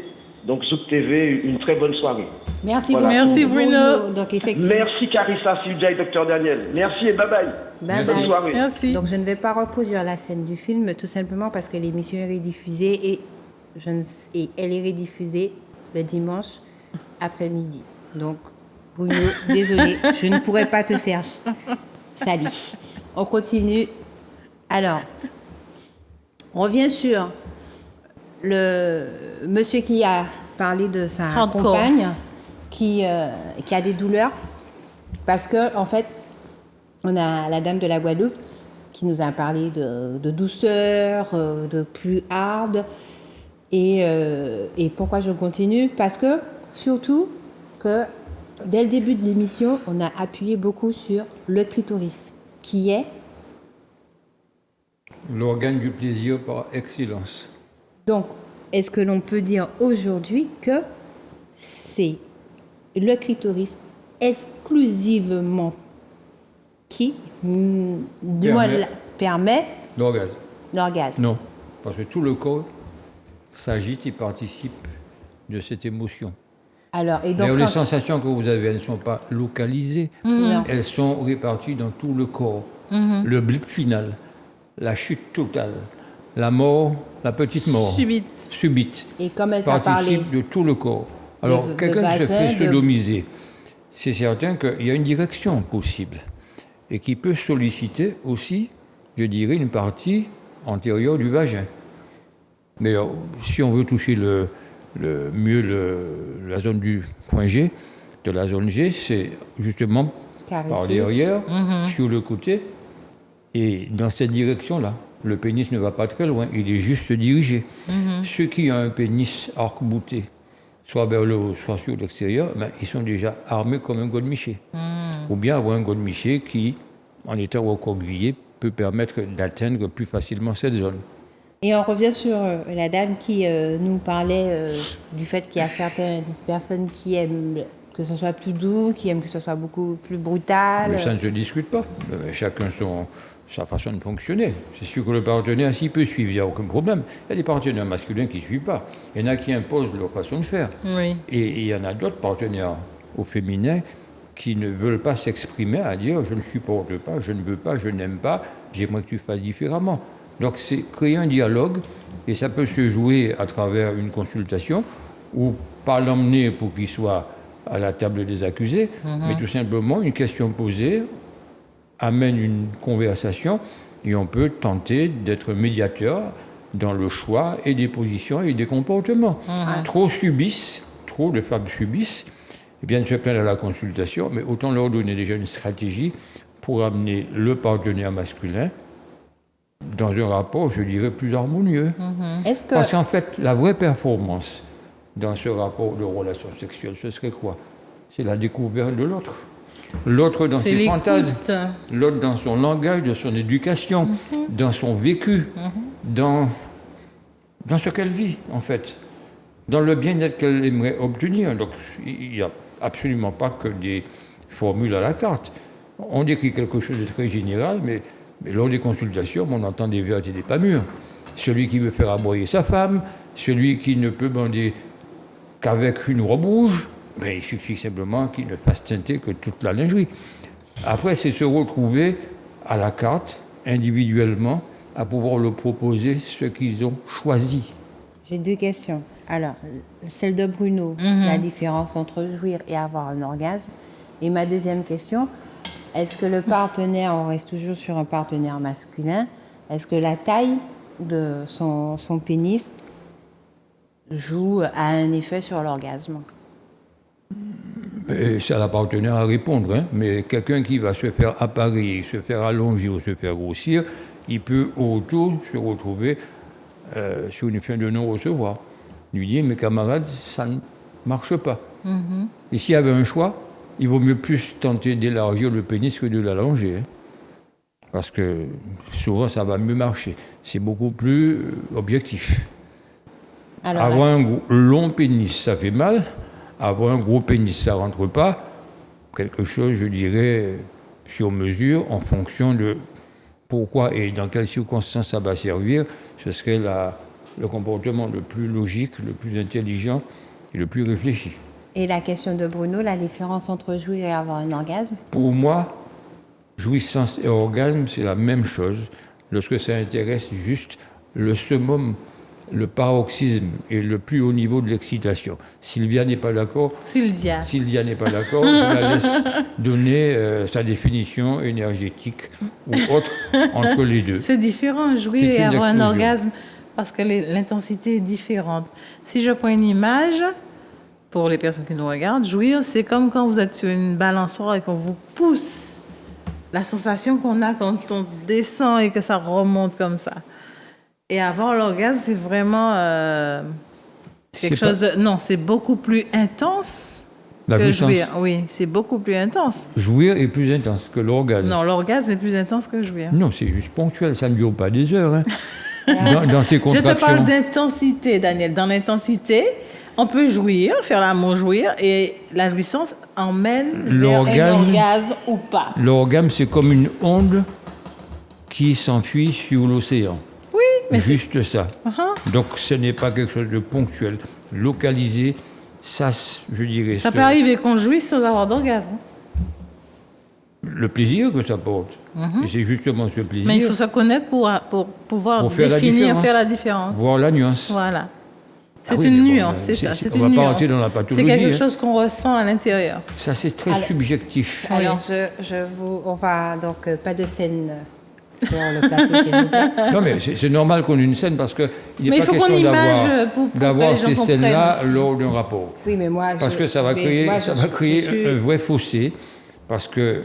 Donc Zouk TV, une très bonne soirée. Merci Voilà. beaucoup. Merci, Bruno. Donc effectivement. Merci Carissa, Sylvia et Dr Daniel. Merci et bye bye. Bye Bonne bye. soirée. Merci. Donc je ne vais pas reproduire la scène du film, tout simplement parce que l'émission est rediffusée et elle est rediffusée le dimanche après-midi. Donc Bruno, désolé, je ne pourrais pas te faire Sally. On continue. Alors, on revient sur le monsieur qui a parlé de sa Hardcore. compagne qui a des douleurs parce que en fait on a la dame de la Guadeloupe qui nous a parlé de douceur, de plus hard et pourquoi je continue, parce que surtout que dès le début de l'émission on a appuyé beaucoup sur le clitoris qui est L'organe du plaisir par excellence. donc. Est-ce que l'on peut dire aujourd'hui que c'est le clitoris exclusivement qui permet L'orgasme. l'orgasme? Non, parce que tout le corps s'agite et participe de cette émotion. Alors, et donc, D'ailleurs, les sensations que vous avez, elles ne sont pas localisées, Non. elles sont réparties dans tout le corps. Le blip final, la chute totale, la mort, la petite mort. Subite. Et comme elle t'a parlé participe de tout le corps. Alors, de quelqu'un qui se vagin, fait sodomiser, c'est certain qu'il y a une direction possible et qui peut solliciter aussi, je dirais, une partie antérieure du vagin. Mais alors, si on veut toucher la zone du point G, de la zone G, c'est justement Caresser. par derrière, sur le côté, et dans cette direction-là. Le pénis ne va pas très loin, il est juste dirigé. Ceux qui ont un pénis arc-bouté, soit vers le haut, soit sur l'extérieur, ben, ils sont déjà armés comme un godemiché. ou bien avoir un godemiché qui, en étant recroquevillé, peut permettre d'atteindre plus facilement cette zone. Et on revient sur la dame qui nous parlait du fait qu'il y a certaines personnes qui aiment que ce soit plus doux, qui aiment que ce soit beaucoup plus brutal. Mais ça ne se discute pas. Chacun sa façon de fonctionner. C'est sûr que le partenaire, s'il peut suivre, il n'y a aucun problème. Il y a des partenaires masculins qui ne suivent pas. Il y en a qui imposent leur façon de faire. Oui. Et il y en a d'autres partenaires au féminin qui ne veulent pas s'exprimer à dire « je ne supporte pas, je ne veux pas, je n'aime pas, j'aimerais que tu fasses différemment ». Donc c'est créer un dialogue et ça peut se jouer à travers une consultation ou pas l'emmener pour qu'il soit à la table des accusés, mais tout simplement une question posée amène une conversation et on peut tenter d'être médiateur dans le choix et des positions et des comportements. Trop de femmes subissent, et bien se plaindre à la consultation, mais autant leur donner déjà une stratégie pour amener le partenaire masculin dans un rapport, je dirais, plus harmonieux. Parce qu'en fait, la vraie performance dans ce rapport de relation sexuelle, ce serait quoi? C'est la découverte de l'autre. L'autre dans ses fantasmes, l'autre dans son langage, dans son éducation, dans son vécu, dans ce qu'elle vit, en fait, dans le bien-être qu'elle aimerait obtenir. Donc, il n'y a absolument pas que des formules à la carte. On décrit quelque chose de très général, mais lors des consultations, on entend des vertes et des pas mûres. Celui qui veut faire aboyer sa femme, celui qui ne peut bander qu'avec une robe rouge, ben, il suffit simplement qu'il ne fasse teinter que toute la lingerie. Après, c'est se retrouver à la carte, individuellement, à pouvoir leur proposer ce qu'ils ont choisi. J'ai 2 questions. Alors, celle de Bruno, la différence entre jouir et avoir un orgasme. Et ma deuxième question, est-ce que le partenaire, on reste toujours sur un partenaire masculin, est-ce que la taille de son pénis joue, a un effet sur l'orgasme? C'est à la partenaire à répondre, hein. Mais quelqu'un qui va se faire appareiller, se faire allonger ou se faire grossir, il peut autour se retrouver sur une fin de non-recevoir. Lui dire, mes camarades, ça ne marche pas. Et s'il y avait un choix, il vaut mieux plus tenter d'élargir le pénis que de l'allonger. Hein. Parce que souvent, ça va mieux marcher. C'est beaucoup plus objectif. Alors, avoir un long pénis, ça fait mal. Avoir un gros pénis, ça ne rentre pas. Quelque chose, je dirais, sur mesure, en fonction de pourquoi et dans quelles circonstances ça va servir, ce serait le comportement le plus logique, le plus intelligent et le plus réfléchi. Et la question de Bruno, la différence entre jouir et avoir un orgasme? Pour moi, jouissance et orgasme, c'est la même chose lorsque ça intéresse juste le summum, le paroxysme et le plus haut niveau de l'excitation. Sylvia n'est pas d'accord. Sylvia n'est pas d'accord. Je la laisse donner sa définition énergétique ou autre entre les deux. C'est différent, jouir et avoir un orgasme, parce que l'intensité est différente. Si je prends une image, pour les personnes qui nous regardent, jouir, c'est comme quand vous êtes sur une balançoire et qu'on vous pousse. La sensation qu'on a quand on descend et que ça remonte comme ça. Et avoir l'orgasme, c'est vraiment... c'est quelque chose de... Non, c'est beaucoup plus intense que jouir. Oui, c'est beaucoup plus intense. Jouir est plus intense que l'orgasme. Non, l'orgasme est plus intense que jouir. Non, c'est juste ponctuel, ça ne dure pas des heures. Hein. dans ces contractions... Je te parle d'intensité, Daniel. Dans l'intensité, on peut jouir, faire l'amour jouir, et la jouissance emmène vers un orgasme ou pas. L'orgasme, c'est comme une onde qui s'enfuit sur l'océan. Oui, mais juste ça. Donc, ce n'est pas quelque chose de ponctuel, localisé. Ça, je dirais... Ça peut arriver qu'on jouisse sans avoir d'orgasme. Le plaisir que ça porte. Et c'est justement ce plaisir... Mais il faut se connaître pour pouvoir définir, faire la différence. Voir la nuance. Voilà. C'est une nuance, c'est ça. C'est une nuance. On ne va pas rentrer dans la pathologie. C'est quelque chose qu'on ressent à l'intérieur. Ça, c'est très subjectif. Alors, on va donc pas de scène sur le plateau, s'il vous plaît. Non, mais c'est normal qu'on ait une scène parce qu'il n'est pas question d'avoir ces scènes-là lors d'un rapport. Oui, mais moi... Parce que ça va créer un vrai fossé. Parce que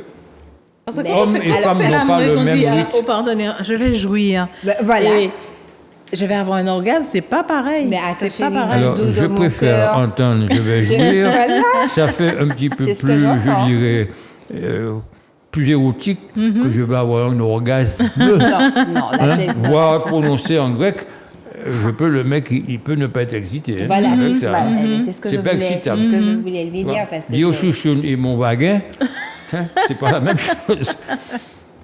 hommes et femmes n'ont pas le même rythme. Au partenaire, je vais jouir. Voilà. Et je vais avoir un orgasme, c'est pas pareil. Mais c'est pas pareil. Alors, je préfère entendre je vais jouir. Ça fait un petit peu plus, je dirais, plus érotique que je vais avoir un orgasme. Non, là, c'est- Voire prononcé en grec, le mec, il peut ne pas être excité. hein. Voilà, Avec c'est ça. c'est ce que je C'est pas voulais, c'est excitable. ce que je voulais lui dire parce que Dire chouchoun et mon vagin, hein, c'est pas la même chose.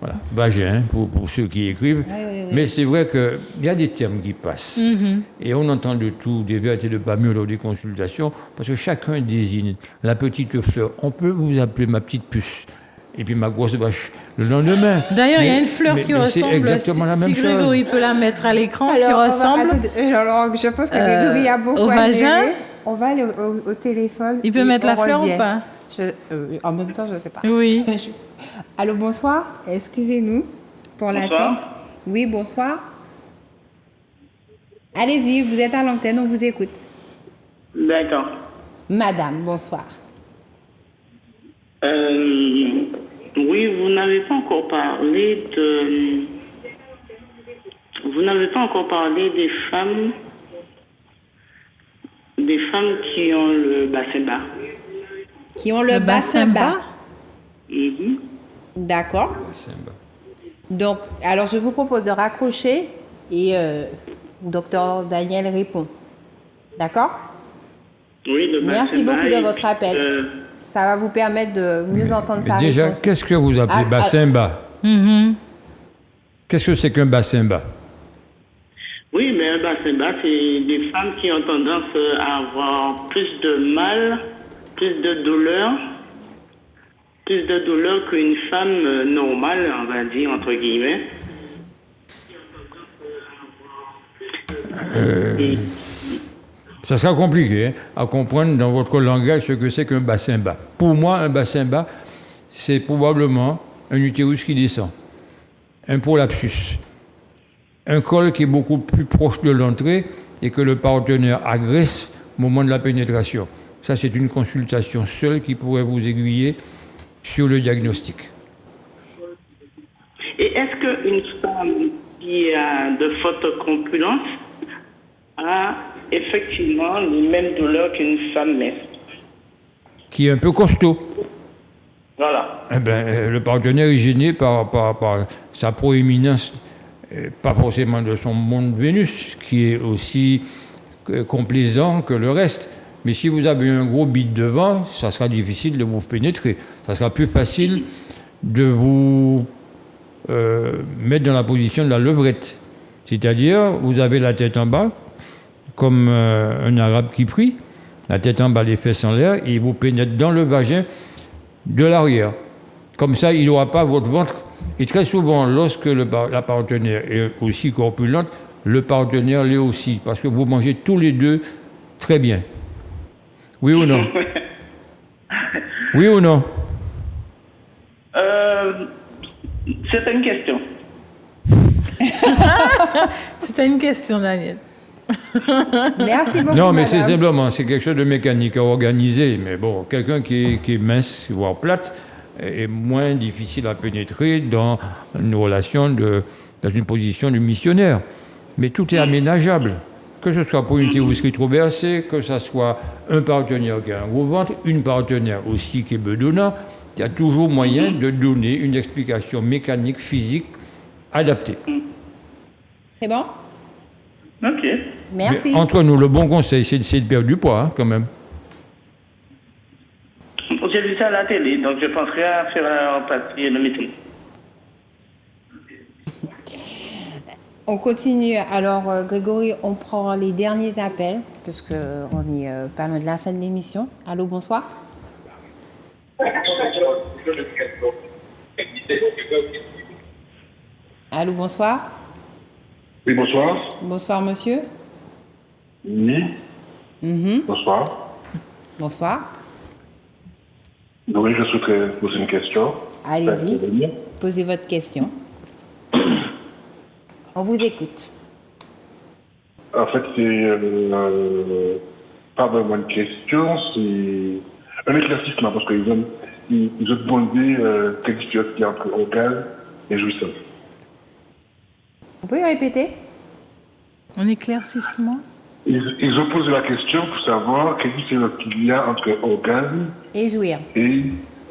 Voilà, vagin, hein, pour ceux qui écrivent. oui. Mais c'est vrai qu'il y a des termes qui passent. Et on entend de tout, des vérités de pas mieux lors des consultations, parce que chacun désigne la petite fleur. On peut vous appeler ma petite puce. Et puis ma grosse vache le lendemain. D'ailleurs, il y a Mais- une fleur qui mais c'est ressemble, exactement la même si Grégory chose. peut la mettre à l'écran, qui Alors, ressemble. alors, je pense que Grégory a beaucoup au à vagin. gérer. On va aller au téléphone. Il peut et mettre on la fleur revient. ou pas? En même temps, je ne sais pas. Oui. Allô, bonsoir. Excusez-nous pour l'attente. Oui, bonsoir. Allez-y, vous êtes à l'antenne, on vous écoute. D'accord. Madame, bonsoir. Oui, vous n'avez pas encore parlé de... Vous n'avez pas encore parlé des femmes qui ont le bassin bas. Qui ont le bassin bas. Mhm. D'accord. C'est bas. Donc, alors je vous propose de raccrocher et docteur Daniel répond. D'accord? Oui, le bassin Merci bas beaucoup de et votre appel. Ça va vous permettre de mieux entendre sa Mais déjà, réponse. qu'est-ce que vous appelez Ah, bassin bas Qu'est-ce que c'est qu'un bassin bas? Oui, mais un bassin bas, c'est des femmes qui ont tendance à avoir plus de mal, plus de douleur qu'une femme normale, on va dire, entre guillemets. Ça sera compliqué hein, à comprendre dans votre langage ce que c'est qu'un bassin bas. Pour moi, un bassin bas, c'est probablement un utérus qui descend, un prolapsus, un col qui est beaucoup plus proche de l'entrée et que le partenaire agresse au moment de la pénétration. Ça, c'est une consultation seule qui pourrait vous aiguiller sur le diagnostic. Et est-ce qu'une femme qui a de fortes corpulences a effectivement les mêmes douleurs qu'une femme mince? Qui est un peu costaud. Voilà. Eh ben, le partenaire est gêné par sa proéminence, pas forcément de son monde Vénus, qui est aussi complaisant que le reste. Mais si vous avez un gros bit devant, ça sera difficile de vous pénétrer. Ça sera plus facile de vous mettre dans la position de la levrette. C'est-à-dire, vous avez la tête en bas, comme un arabe qui prie, la tête en bas, les fesses en l'air, et il vous pénètre dans le vagin de l'arrière. Comme ça, il n'aura pas votre ventre. Et très souvent, lorsque la partenaire est aussi corpulente, le partenaire l'est aussi, parce que vous mangez tous les deux très bien. Oui ou non? Oui ou non? C'est une question. C'était une question, Daniel. Merci beaucoup, Non, mais c'est madame. simplement, c'est quelque chose de mécanique à organiser. Mais bon, quelqu'un qui est mince, voire plate, est moins difficile à pénétrer dans une relation, dans une position de missionnaire. Mais tout est aménageable. Que ce soit pour une utérus rétroversée, que ce soit un partenaire qui a un gros ventre, une partenaire aussi qui est bedonnant, il y a toujours moyen de donner une explication mécanique, physique adaptée. C'est bon? Ok. Merci. Mais entre nous, le bon conseil, c'est d'essayer de perdre du poids, hein, quand même. J'ai vu ça à la télé, donc je penserai à faire un papier le meeting. On continue. Alors, Grégory, on prend les derniers appels, parce qu'on est pas loin de la fin de l'émission. Allô, bonsoir. Allô, bonsoir. Oui, bonsoir. Bonsoir, monsieur. Oui. Bonsoir. Bonsoir. Oui, je souhaiterais poser une question. Allez-y, posez votre question. On vous écoute. En fait, c'est pas vraiment une question, c'est un éclaircissement, parce qu'ils ont demandé quelle différence il y a entre orgasme et jouissance. Vous pouvez répéter? Un éclaircissement. Ils ont posé la question pour savoir quelle différence il y a entre orgasme Et jouir. et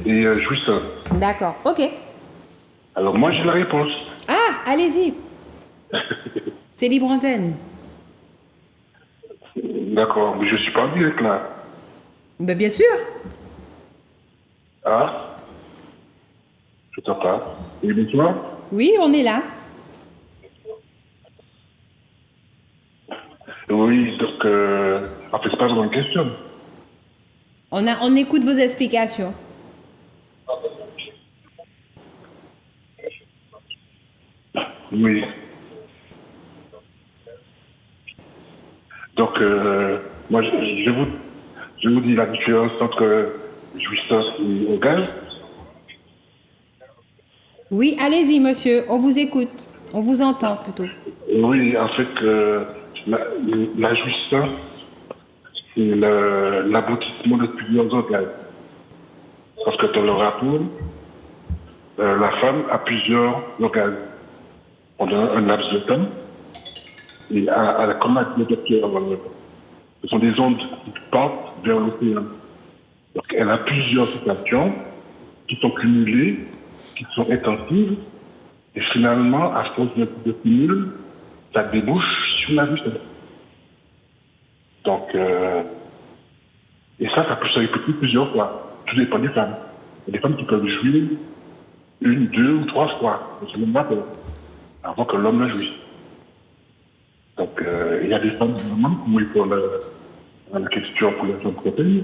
et jouissance. D'accord, ok. Alors moi j'ai la réponse. Ah, allez-y. C'est libre antenne. D'accord, mais je suis pas en direct là. Ben, bien sûr. Ah, je t'entends pas. Et bonsoir. Oui, on est là. Oui, donc en fait c'est pas vraiment une question. On écoute vos explications. Oui. Donc, moi, je vous dis la différence entre jouissance et orgasme. Oui, allez-y, monsieur. On vous écoute. On vous entend plutôt. Oui, en fait, la jouissance, c'est l'aboutissement de plusieurs orgasmes. Parce que dans le rapport, la femme a plusieurs orgasmes pendant un laps de temps. Et comme a dit le docteur, ce sont des ondes qui partent vers l'océan. Donc elle a plusieurs situations qui sont cumulées, qui sont intensives, et finalement, à force de cumul, ça débouche sur la jouissance. Donc, et ça peut se répéter plusieurs fois. Tout dépend des femmes. Il y a des femmes qui peuvent jouir 1, 2 ou 3 fois, c'est même rapport, avant que l'homme ne jouisse. Donc, il y a des femmes, vraiment, comme il faut la question pour la femme protéine,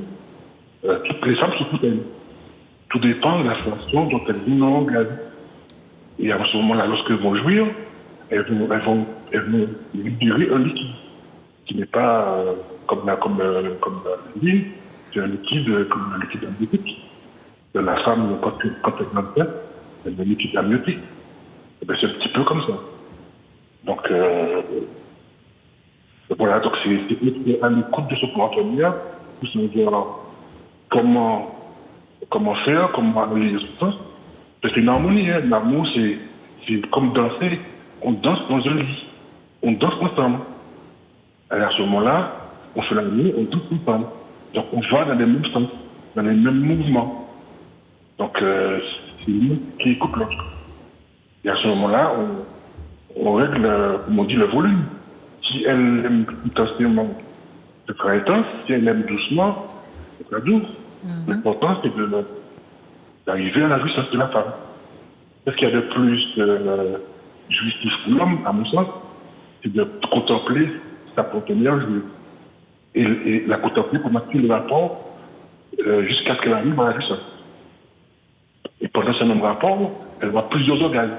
toutes les femmes sont protéines. Tout dépend de la façon dont elles vont dans l'orgasme. Et à ce moment-là, lorsqu'elles vont jouir, elles vont libérer un liquide qui n'est pas comme l'huile, c'est un liquide comme un liquide amniotique. La femme, quand elle va faire, elle a un liquide amniotique. Et bien, c'est un petit peu comme ça. Donc, voilà, donc c'est à l'écoute de ce partenaire pour savoir comment faire, comment aller les choses. C'est une harmonie, hein. L'amour, c'est comme danser. On danse dans un lit. On danse ensemble. Et à ce moment-là, on fait l'amour, on danse ensemble. Donc on va dans les mêmes sens, dans les mêmes mouvements. Donc c'est nous qui écoutons l'autre. Et à ce moment-là, on règle, comme on dit, le volume. Si elle aime intensément, ce sera intense. Si elle aime doucement, ce sera doux. L'important, c'est d'arriver à la jouissance de la femme. Qu'est-ce qu'il y a de plus jouissif pour l'homme, à mon sens, c'est de contempler sa partenaire jouir. Et la contempler pendant tout le rapport jusqu'à ce qu'elle arrive à la jouissance. Et pendant ce même rapport, elle voit plusieurs organes.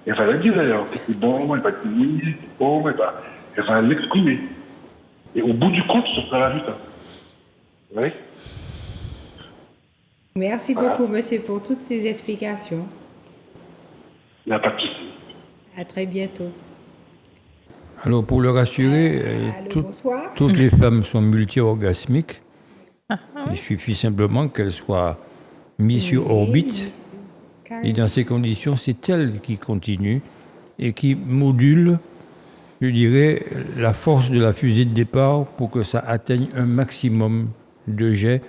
Elle va le dire d'ailleurs, c'est bon, elle va dire oui, c'est bon, elle va l'exprimer. Et au bout du compte, ce sera la jouissance. Oui. Merci beaucoup, monsieur, pour toutes ces explications. Il n'y a pas de souci. À très bientôt. Alors, pour le rassurer, bonsoir. toutes les femmes sont multi-orgasmiques. Il suffit simplement qu'elles soient mises sur orbite. Et dans ces conditions, c'est elle qui continue et qui module, je dirais, la force de la fusée de départ pour que ça atteigne un maximum de jets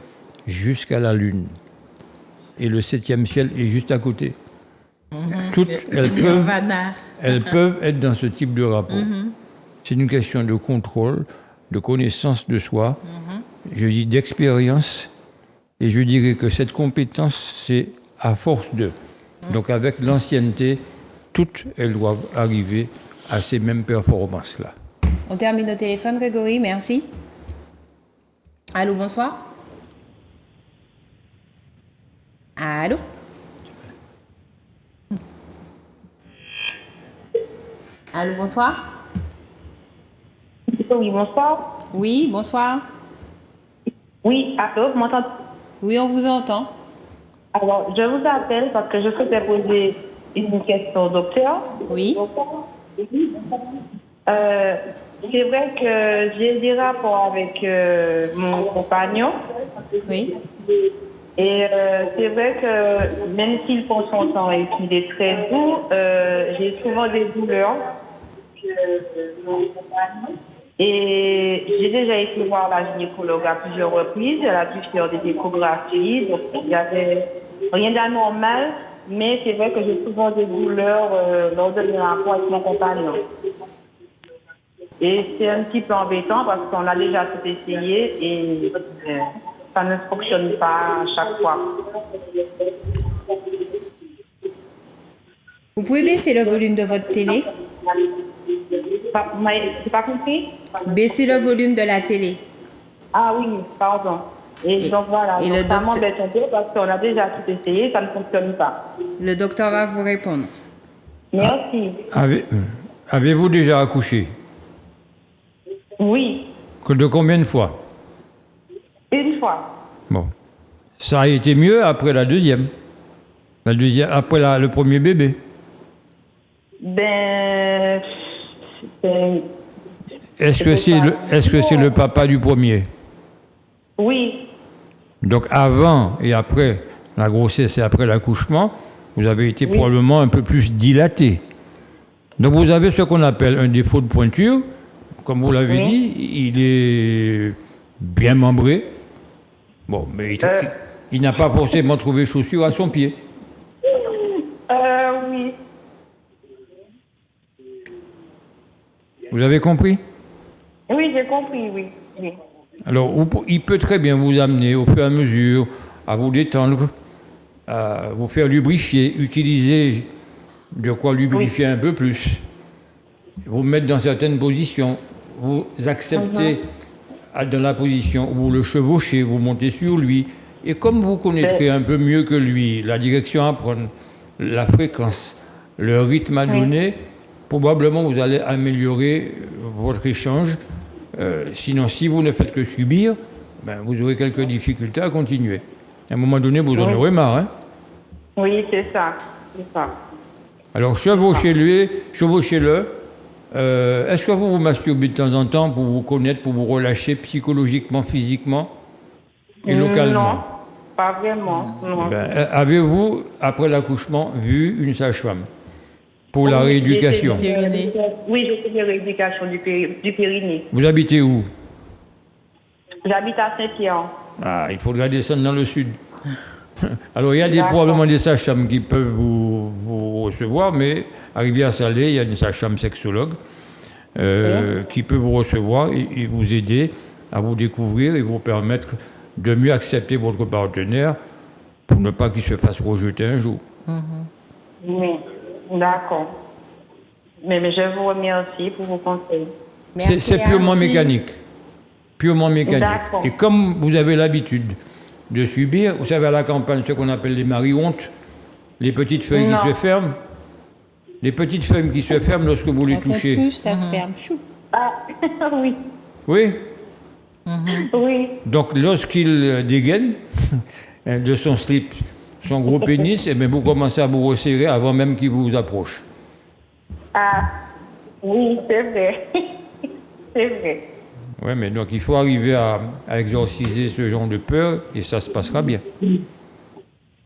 jusqu'à la Lune. Et le 7e ciel est juste à côté. Toutes, elles peuvent être dans ce type de rapport. C'est une question de contrôle, de connaissance de soi, je dis d'expérience, et je dirais que cette compétence, c'est à force de. Donc avec l'ancienneté, toutes elles doivent arriver à ces mêmes performances-là. On termine au téléphone, Grégory, merci. Allô, bonsoir. Allô? Allô, bonsoir. Oui, bonsoir. Oui, bonsoir. Oui, allô, vous m'entendez? Oui, on vous entend. Alors, je vous appelle parce que je souhaitais poser une question au docteur. Oui. C'est vrai que j'ai des rapports avec mon compagnon. Oui. Et c'est vrai que même s'il prend son temps et qu'il est très doux, j'ai souvent des douleurs. Et j'ai déjà été voir la gynécologue à plusieurs reprises. Elle a dû faire des échographies. Donc, il n'y avait rien d'anormal. Mais c'est vrai que j'ai souvent des douleurs lors de mes rapports avec mon compagnon. Et c'est un petit peu embêtant parce qu'on a déjà tout essayé et ça ne fonctionne pas à chaque fois. Vous pouvez baisser le volume de votre télé? J'ai pas compris? Baissez le volume de la télé. Ah oui, pardon. Et donc voilà, et donc le ça docteur- m'embête un peu parce qu'on a déjà tout essayé, ça ne fonctionne pas. Le docteur va vous répondre. Merci. Avez-vous déjà accouché? Oui, De combien de fois? une fois. Bon. Ça a été mieux après la deuxième. Après le premier bébé. Ben, Est-ce que c'est le papa du premier? oui, Donc avant et après la grossesse et après l'accouchement, vous avez été probablement un peu plus dilaté. Donc vous avez ce qu'on appelle un défaut de pointure. Comme vous l'avez dit, il est bien membré. Bon, mais il n'a pas forcément trouvé chaussure à son pied. oui. Vous avez compris? Oui, j'ai compris, oui. oui. Alors, il peut très bien vous amener au fur et à mesure à vous détendre, à vous faire lubrifier, utiliser de quoi lubrifier un peu plus, vous mettre dans certaines positions, vous acceptez dans la position où vous le chevauchez, vous montez sur lui, et comme vous connaîtrez un peu mieux que lui la direction à prendre, la fréquence, le rythme à donner, probablement vous allez améliorer votre échange. Sinon, si vous ne faites que subir, ben, vous aurez quelques difficultés à continuer. À un moment donné, vous en aurez marre. Hein? Oui, c'est ça. C'est ça. Alors, chevauchez-le. Est-ce que vous vous masturbez de temps en temps pour vous connaître, pour vous relâcher psychologiquement, physiquement et localement? Non, pas vraiment. Non. Eh ben, avez-vous, après l'accouchement, vu une sage-femme pour la rééducation? Oui, j'ai fait une rééducation du périnée. Vous habitez où? J'habite à Saint-Pierre. Ah, il faudra descendre dans le sud. Alors, il y a probablement des sages-femmes qui peuvent vous recevoir, mais à Rivière-Salée, il y a une sage-femme sexologue qui peut vous recevoir et vous aider à vous découvrir et vous permettre de mieux accepter votre partenaire pour ne pas qu'il se fasse rejeter un jour. Oui, d'accord. Mais je vous remercie pour vos conseils. C'est purement mécanique. Purement mécanique. D'accord. Et comme vous avez l'habitude de subir, vous savez à la campagne ce qu'on appelle les marie-hontes, les petites feuilles qui se ferment. Les petites feuilles qui se ferment lorsque vous les touchez. Quand on touche, ça se ferme. Chou. Ah, oui. Oui. Oui. Donc lorsqu'il dégaine de son slip, son gros pénis, eh bien, vous commencez à vous resserrer avant même qu'il vous approche. Ah, oui, c'est vrai. C'est vrai. Oui, mais donc il faut arriver à exorciser ce genre de peur et ça se passera bien.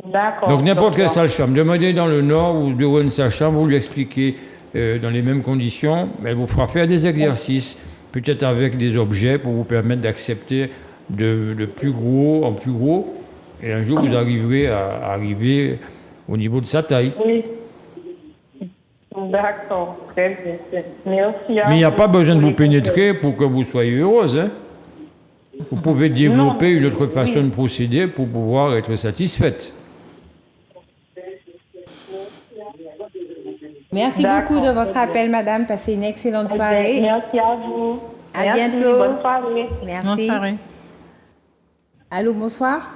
D'accord. Donc n'importe quelle sage-femme, demandez dans le Nord ou devant une sage-femme, vous lui expliquez dans les mêmes conditions, elle vous fera faire des exercices, peut-être avec des objets pour vous permettre d'accepter de plus gros en plus gros, et un jour vous arriverez à arriver au niveau de sa taille. Oui. D'accord, très bien. Merci à Mais il n'y a vous pas besoin de pour vous les pénétrer pour que vous soyez heureuse. Hein. Vous pouvez développer une autre façon de procéder pour pouvoir être satisfaite. Merci beaucoup de votre appel, madame. Passez une excellente soirée. Merci à vous. À Merci, bientôt. bonne soirée. Merci. Bonne soirée. Allô, bonsoir.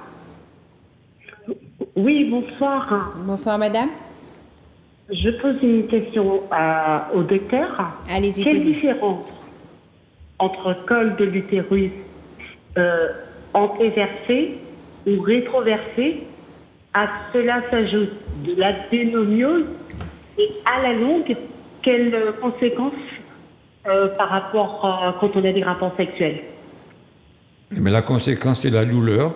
Oui, bonsoir. Bonsoir, madame. Je pose une question au docteur. Allez-y, Quelle posez. différence entre col de l'utérus antéversé ou rétroversé? À cela s'ajoute de l'adénomiose et à la longue, quelles conséquences par rapport quand on a des rapports sexuels? Mais la conséquence, c'est la douleur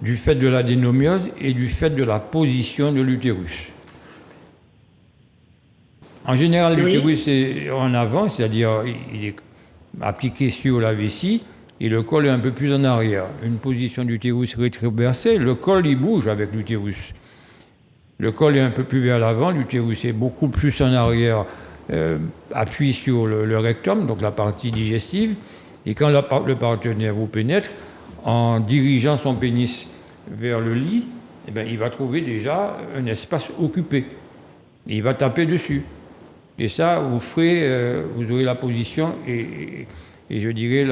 du fait de l'adénomiose et du fait de la position de l'utérus. En général, l'utérus est en avant, c'est-à-dire il est appliqué sur la vessie et le col est un peu plus en arrière. Une position d'utérus rétroversé, le col il bouge avec l'utérus. Le col est un peu plus vers l'avant, l'utérus est beaucoup plus en arrière, appuie sur le rectum, donc la partie digestive. Et quand le partenaire vous pénètre, en dirigeant son pénis vers le lit, eh bien, il va trouver déjà un espace occupé. Et il va taper dessus. Et ça, vous aurez la position et je dirais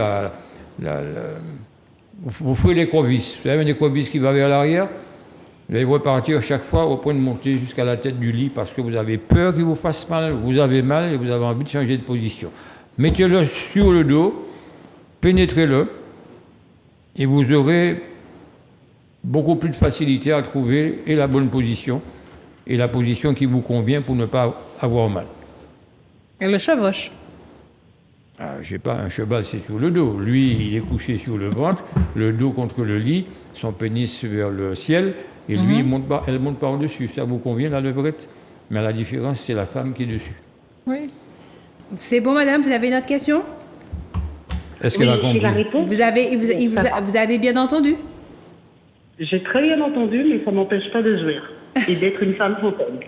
vous ferez l'écrevisse. Vous avez un écrevisse qui va vers l'arrière, vous allez repartir chaque fois au point de monter jusqu'à la tête du lit parce que vous avez peur qu'il vous fasse mal, vous avez mal et vous avez envie de changer de position. Mettez-le sur le dos, pénétrez-le et vous aurez beaucoup plus de facilité à trouver et la bonne position et la position qui vous convient pour ne pas avoir mal. Et le chevauche. Je sais pas, un cheval c'est sur le dos. Lui, il est couché sur le ventre, le dos contre le lit, son pénis vers le ciel, et lui, elle monte par-dessus. Ça vous convient, la levrette? Mais la différence, c'est la femme qui est dessus. Oui. C'est bon, madame, vous avez une autre question? Est-ce qu'elle a compris? Vous avez bien entendu? J'ai très bien entendu, mais ça m'empêche pas de jouir et d'être une femme fontaine.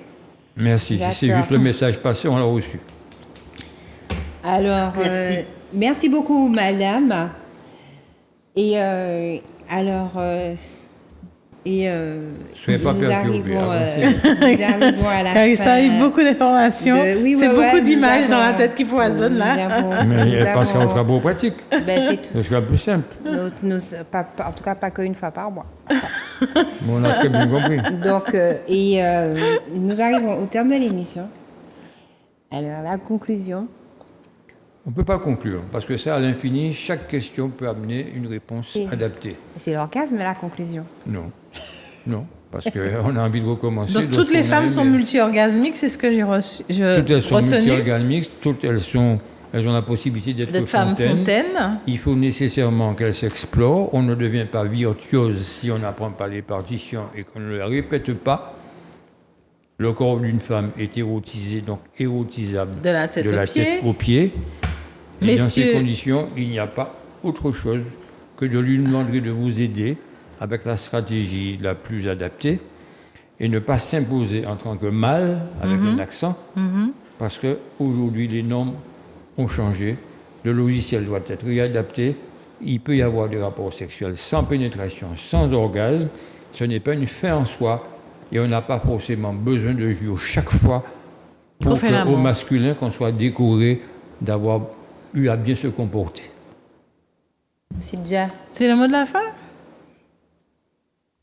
Merci. Si c'est juste le message passé, on l'a reçu. Alors, merci beaucoup, madame. Et soyez pas perturbés. Nous arrivons à la Car fin. ça a eu beaucoup d'informations. C'est beaucoup d'images dans la tête qui foisonnent là. Mais elle passera aux travaux pratiques. C'est tout. Ce sera plus simple. En tout cas, pas qu'une fois par mois. Bon, on a très bien compris. Donc, nous arrivons au terme de l'émission. Alors, la conclusion. On ne peut pas conclure, parce que ça, à l'infini, chaque question peut amener une réponse adaptée. C'est l'orgasme, la conclusion. Non, parce qu'on a envie de recommencer. Donc, toutes les femmes sont multi-orgasmiques, c'est ce que j'ai reçu. Toutes elles sont multi-orgasmiques, toutes elles ont la possibilité d'être femmes fontaines. Il faut nécessairement qu'elles s'explorent. On ne devient pas virtuose si on n'apprend pas les partitions et qu'on ne les répète pas. Le corps d'une femme est érotisé, donc érotisable de la tête aux pieds. Et dans ces conditions, il n'y a pas autre chose que de lui demander de vous aider avec la stratégie la plus adaptée et ne pas s'imposer en tant que mâle, avec un accent, parce qu'aujourd'hui, les normes ont changé, le logiciel doit être réadapté, il peut y avoir des rapports sexuels sans pénétration, sans orgasme, ce n'est pas une fin en soi, et on n'a pas forcément besoin de jouer chaque fois pour qu'au masculin, qu'on soit décoré d'avoir eu à bien se comporter. C'est le mot de la fin?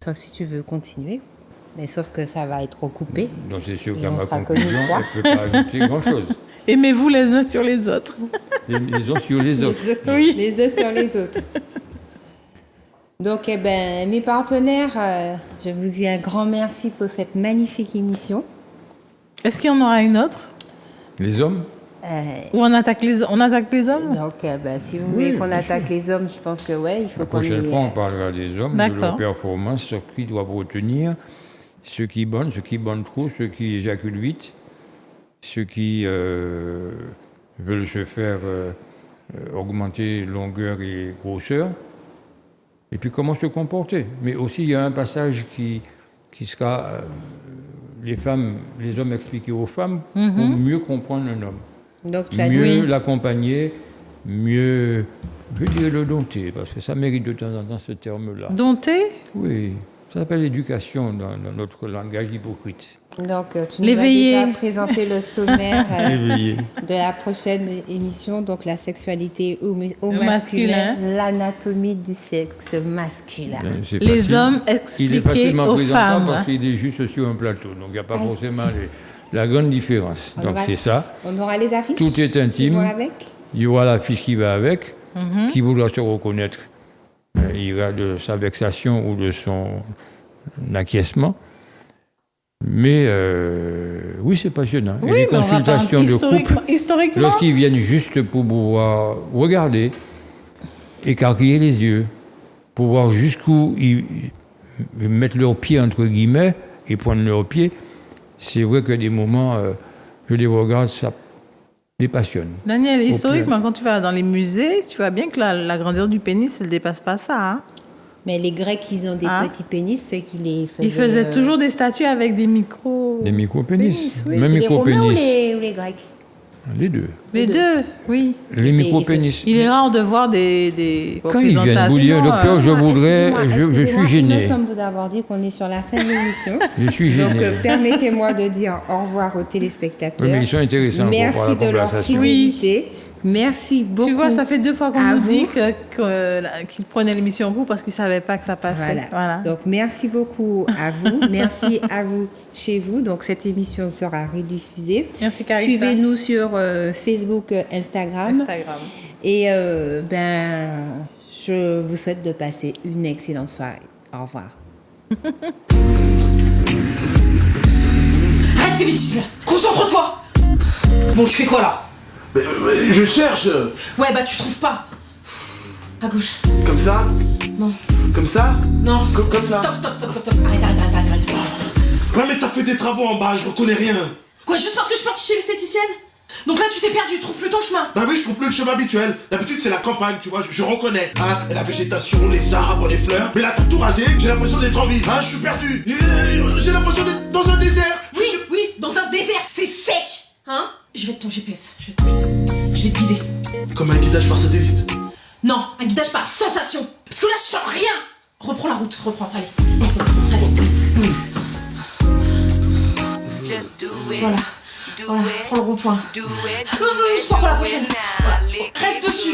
Toi, si tu veux continuer, mais sauf que ça va être recoupé. Donc c'est sûr qu'à ma conclusion, je ne peux pas ajouter grand-chose. Aimez-vous les uns sur les autres. Les uns sur les autres. Oui. Les uns sur les autres. Donc, mes partenaires, je vous dis un grand merci pour cette magnifique émission. Est-ce qu'il y en aura une autre? Les hommes? Ou on attaque les hommes? Donc, si vous voulez qu'on attaque les hommes, je pense que il faut qu'on y... La prochaine fois, on parlera des hommes, de leur performance, ce qu'ils doivent retenir, ceux qui bonnent trop, ceux qui éjaculent vite, ceux qui veulent se faire augmenter longueur et grosseur, et puis comment se comporter. Mais aussi, il y a un passage qui sera les hommes expliqués aux femmes pour mieux comprendre un homme. Donc, mieux l'accompagner, mieux, je dirais le dompter, parce que ça mérite de temps en temps ce terme-là. Dompter? Oui, ça s'appelle l'éducation dans notre langage hypocrite. Donc, tu nous as déjà présenté le sommaire de la prochaine émission, donc la sexualité au masculin, l'anatomie du sexe masculin. Les hommes expliqués aux femmes. Parce qu'il est juste sur un plateau, donc il n'y a pas forcément la grande différence. Donc c'est ça. On aura les affiches. Tout est intime. Il y aura l'affiche qui va avec, qui voudra se reconnaître. Il ira de sa vexation ou de son acquiescement. Mais oui, c'est passionnant. Oui, et les consultations de couple, historiquement, lorsqu'ils viennent juste pour pouvoir regarder, écarquiller les yeux, pour voir jusqu'où ils mettent leurs pieds entre guillemets et pointent leurs pieds, c'est vrai que des moments, je les regarde, ça les passionne. Daniel, Au historiquement, quand tu vas dans les musées, tu vois bien que la grandeur du pénis, elle ne dépasse pas ça. Hein. Mais les Grecs, ils ont des petits pénis, ceux qui les faisaient... Ils faisaient toujours des statues avec des micro... Des micro-pénis. oui. Même C'est les Romains micro-pénis. ou les Grecs? Les deux. Les deux, oui. Les micro-pénis. Il est rare de voir des Quand ils viennent vous dire, docteur, je voudrais, je suis gêné. Nous sommes vous avoir dit qu'on est sur la fin de l'émission. Je suis gêné. Donc, permettez-moi de dire au revoir aux téléspectateurs. Oui, mais ils sont intéressants pour Merci la de leur conversation. fidélité. Merci beaucoup. Tu vois, ça fait 2 fois qu'on à nous vous. dit qu'ils prenaient l'émission en cours parce qu'ils ne savaient pas que ça passait. Voilà. Donc, merci beaucoup à vous. Merci à vous chez vous. Donc, cette émission sera rediffusée. Merci, Carissa. Suivez-nous sur Facebook, Instagram. Et je vous souhaite de passer une excellente soirée. Au revoir. Arrête tes bêtises là. Concentre-toi. Bon, tu fais quoi là? Mais je cherche. Ouais, bah tu trouves pas. À gauche. Comme ça? Non. Comme ça? Non. Comme ça? Stop. Arrête. Ouais, mais t'as fait des travaux en bas, je reconnais rien. Quoi, juste parce que je suis partie chez l'esthéticienne? Donc là, tu t'es perdu, tu trouves plus ton chemin. Bah oui, je trouve plus le chemin habituel. D'habitude, c'est la campagne, tu vois, je reconnais. Hein, la végétation, les arbres, les fleurs. Mais là, t'as tout rasé, j'ai l'impression d'être en ville. Hein, je suis perdu. J'ai l'impression d'être dans un désert. Oui, dans un désert, c'est sec. Hein? Je vais être ton GPS, je vais te guider. Comme un guidage par satellite. Non, un guidage par sensation. Parce que là, je sens rien. Reprends la route, allez. Voilà, prends le rond-point. Sors pour la prochaine. Voilà. Reste dessus.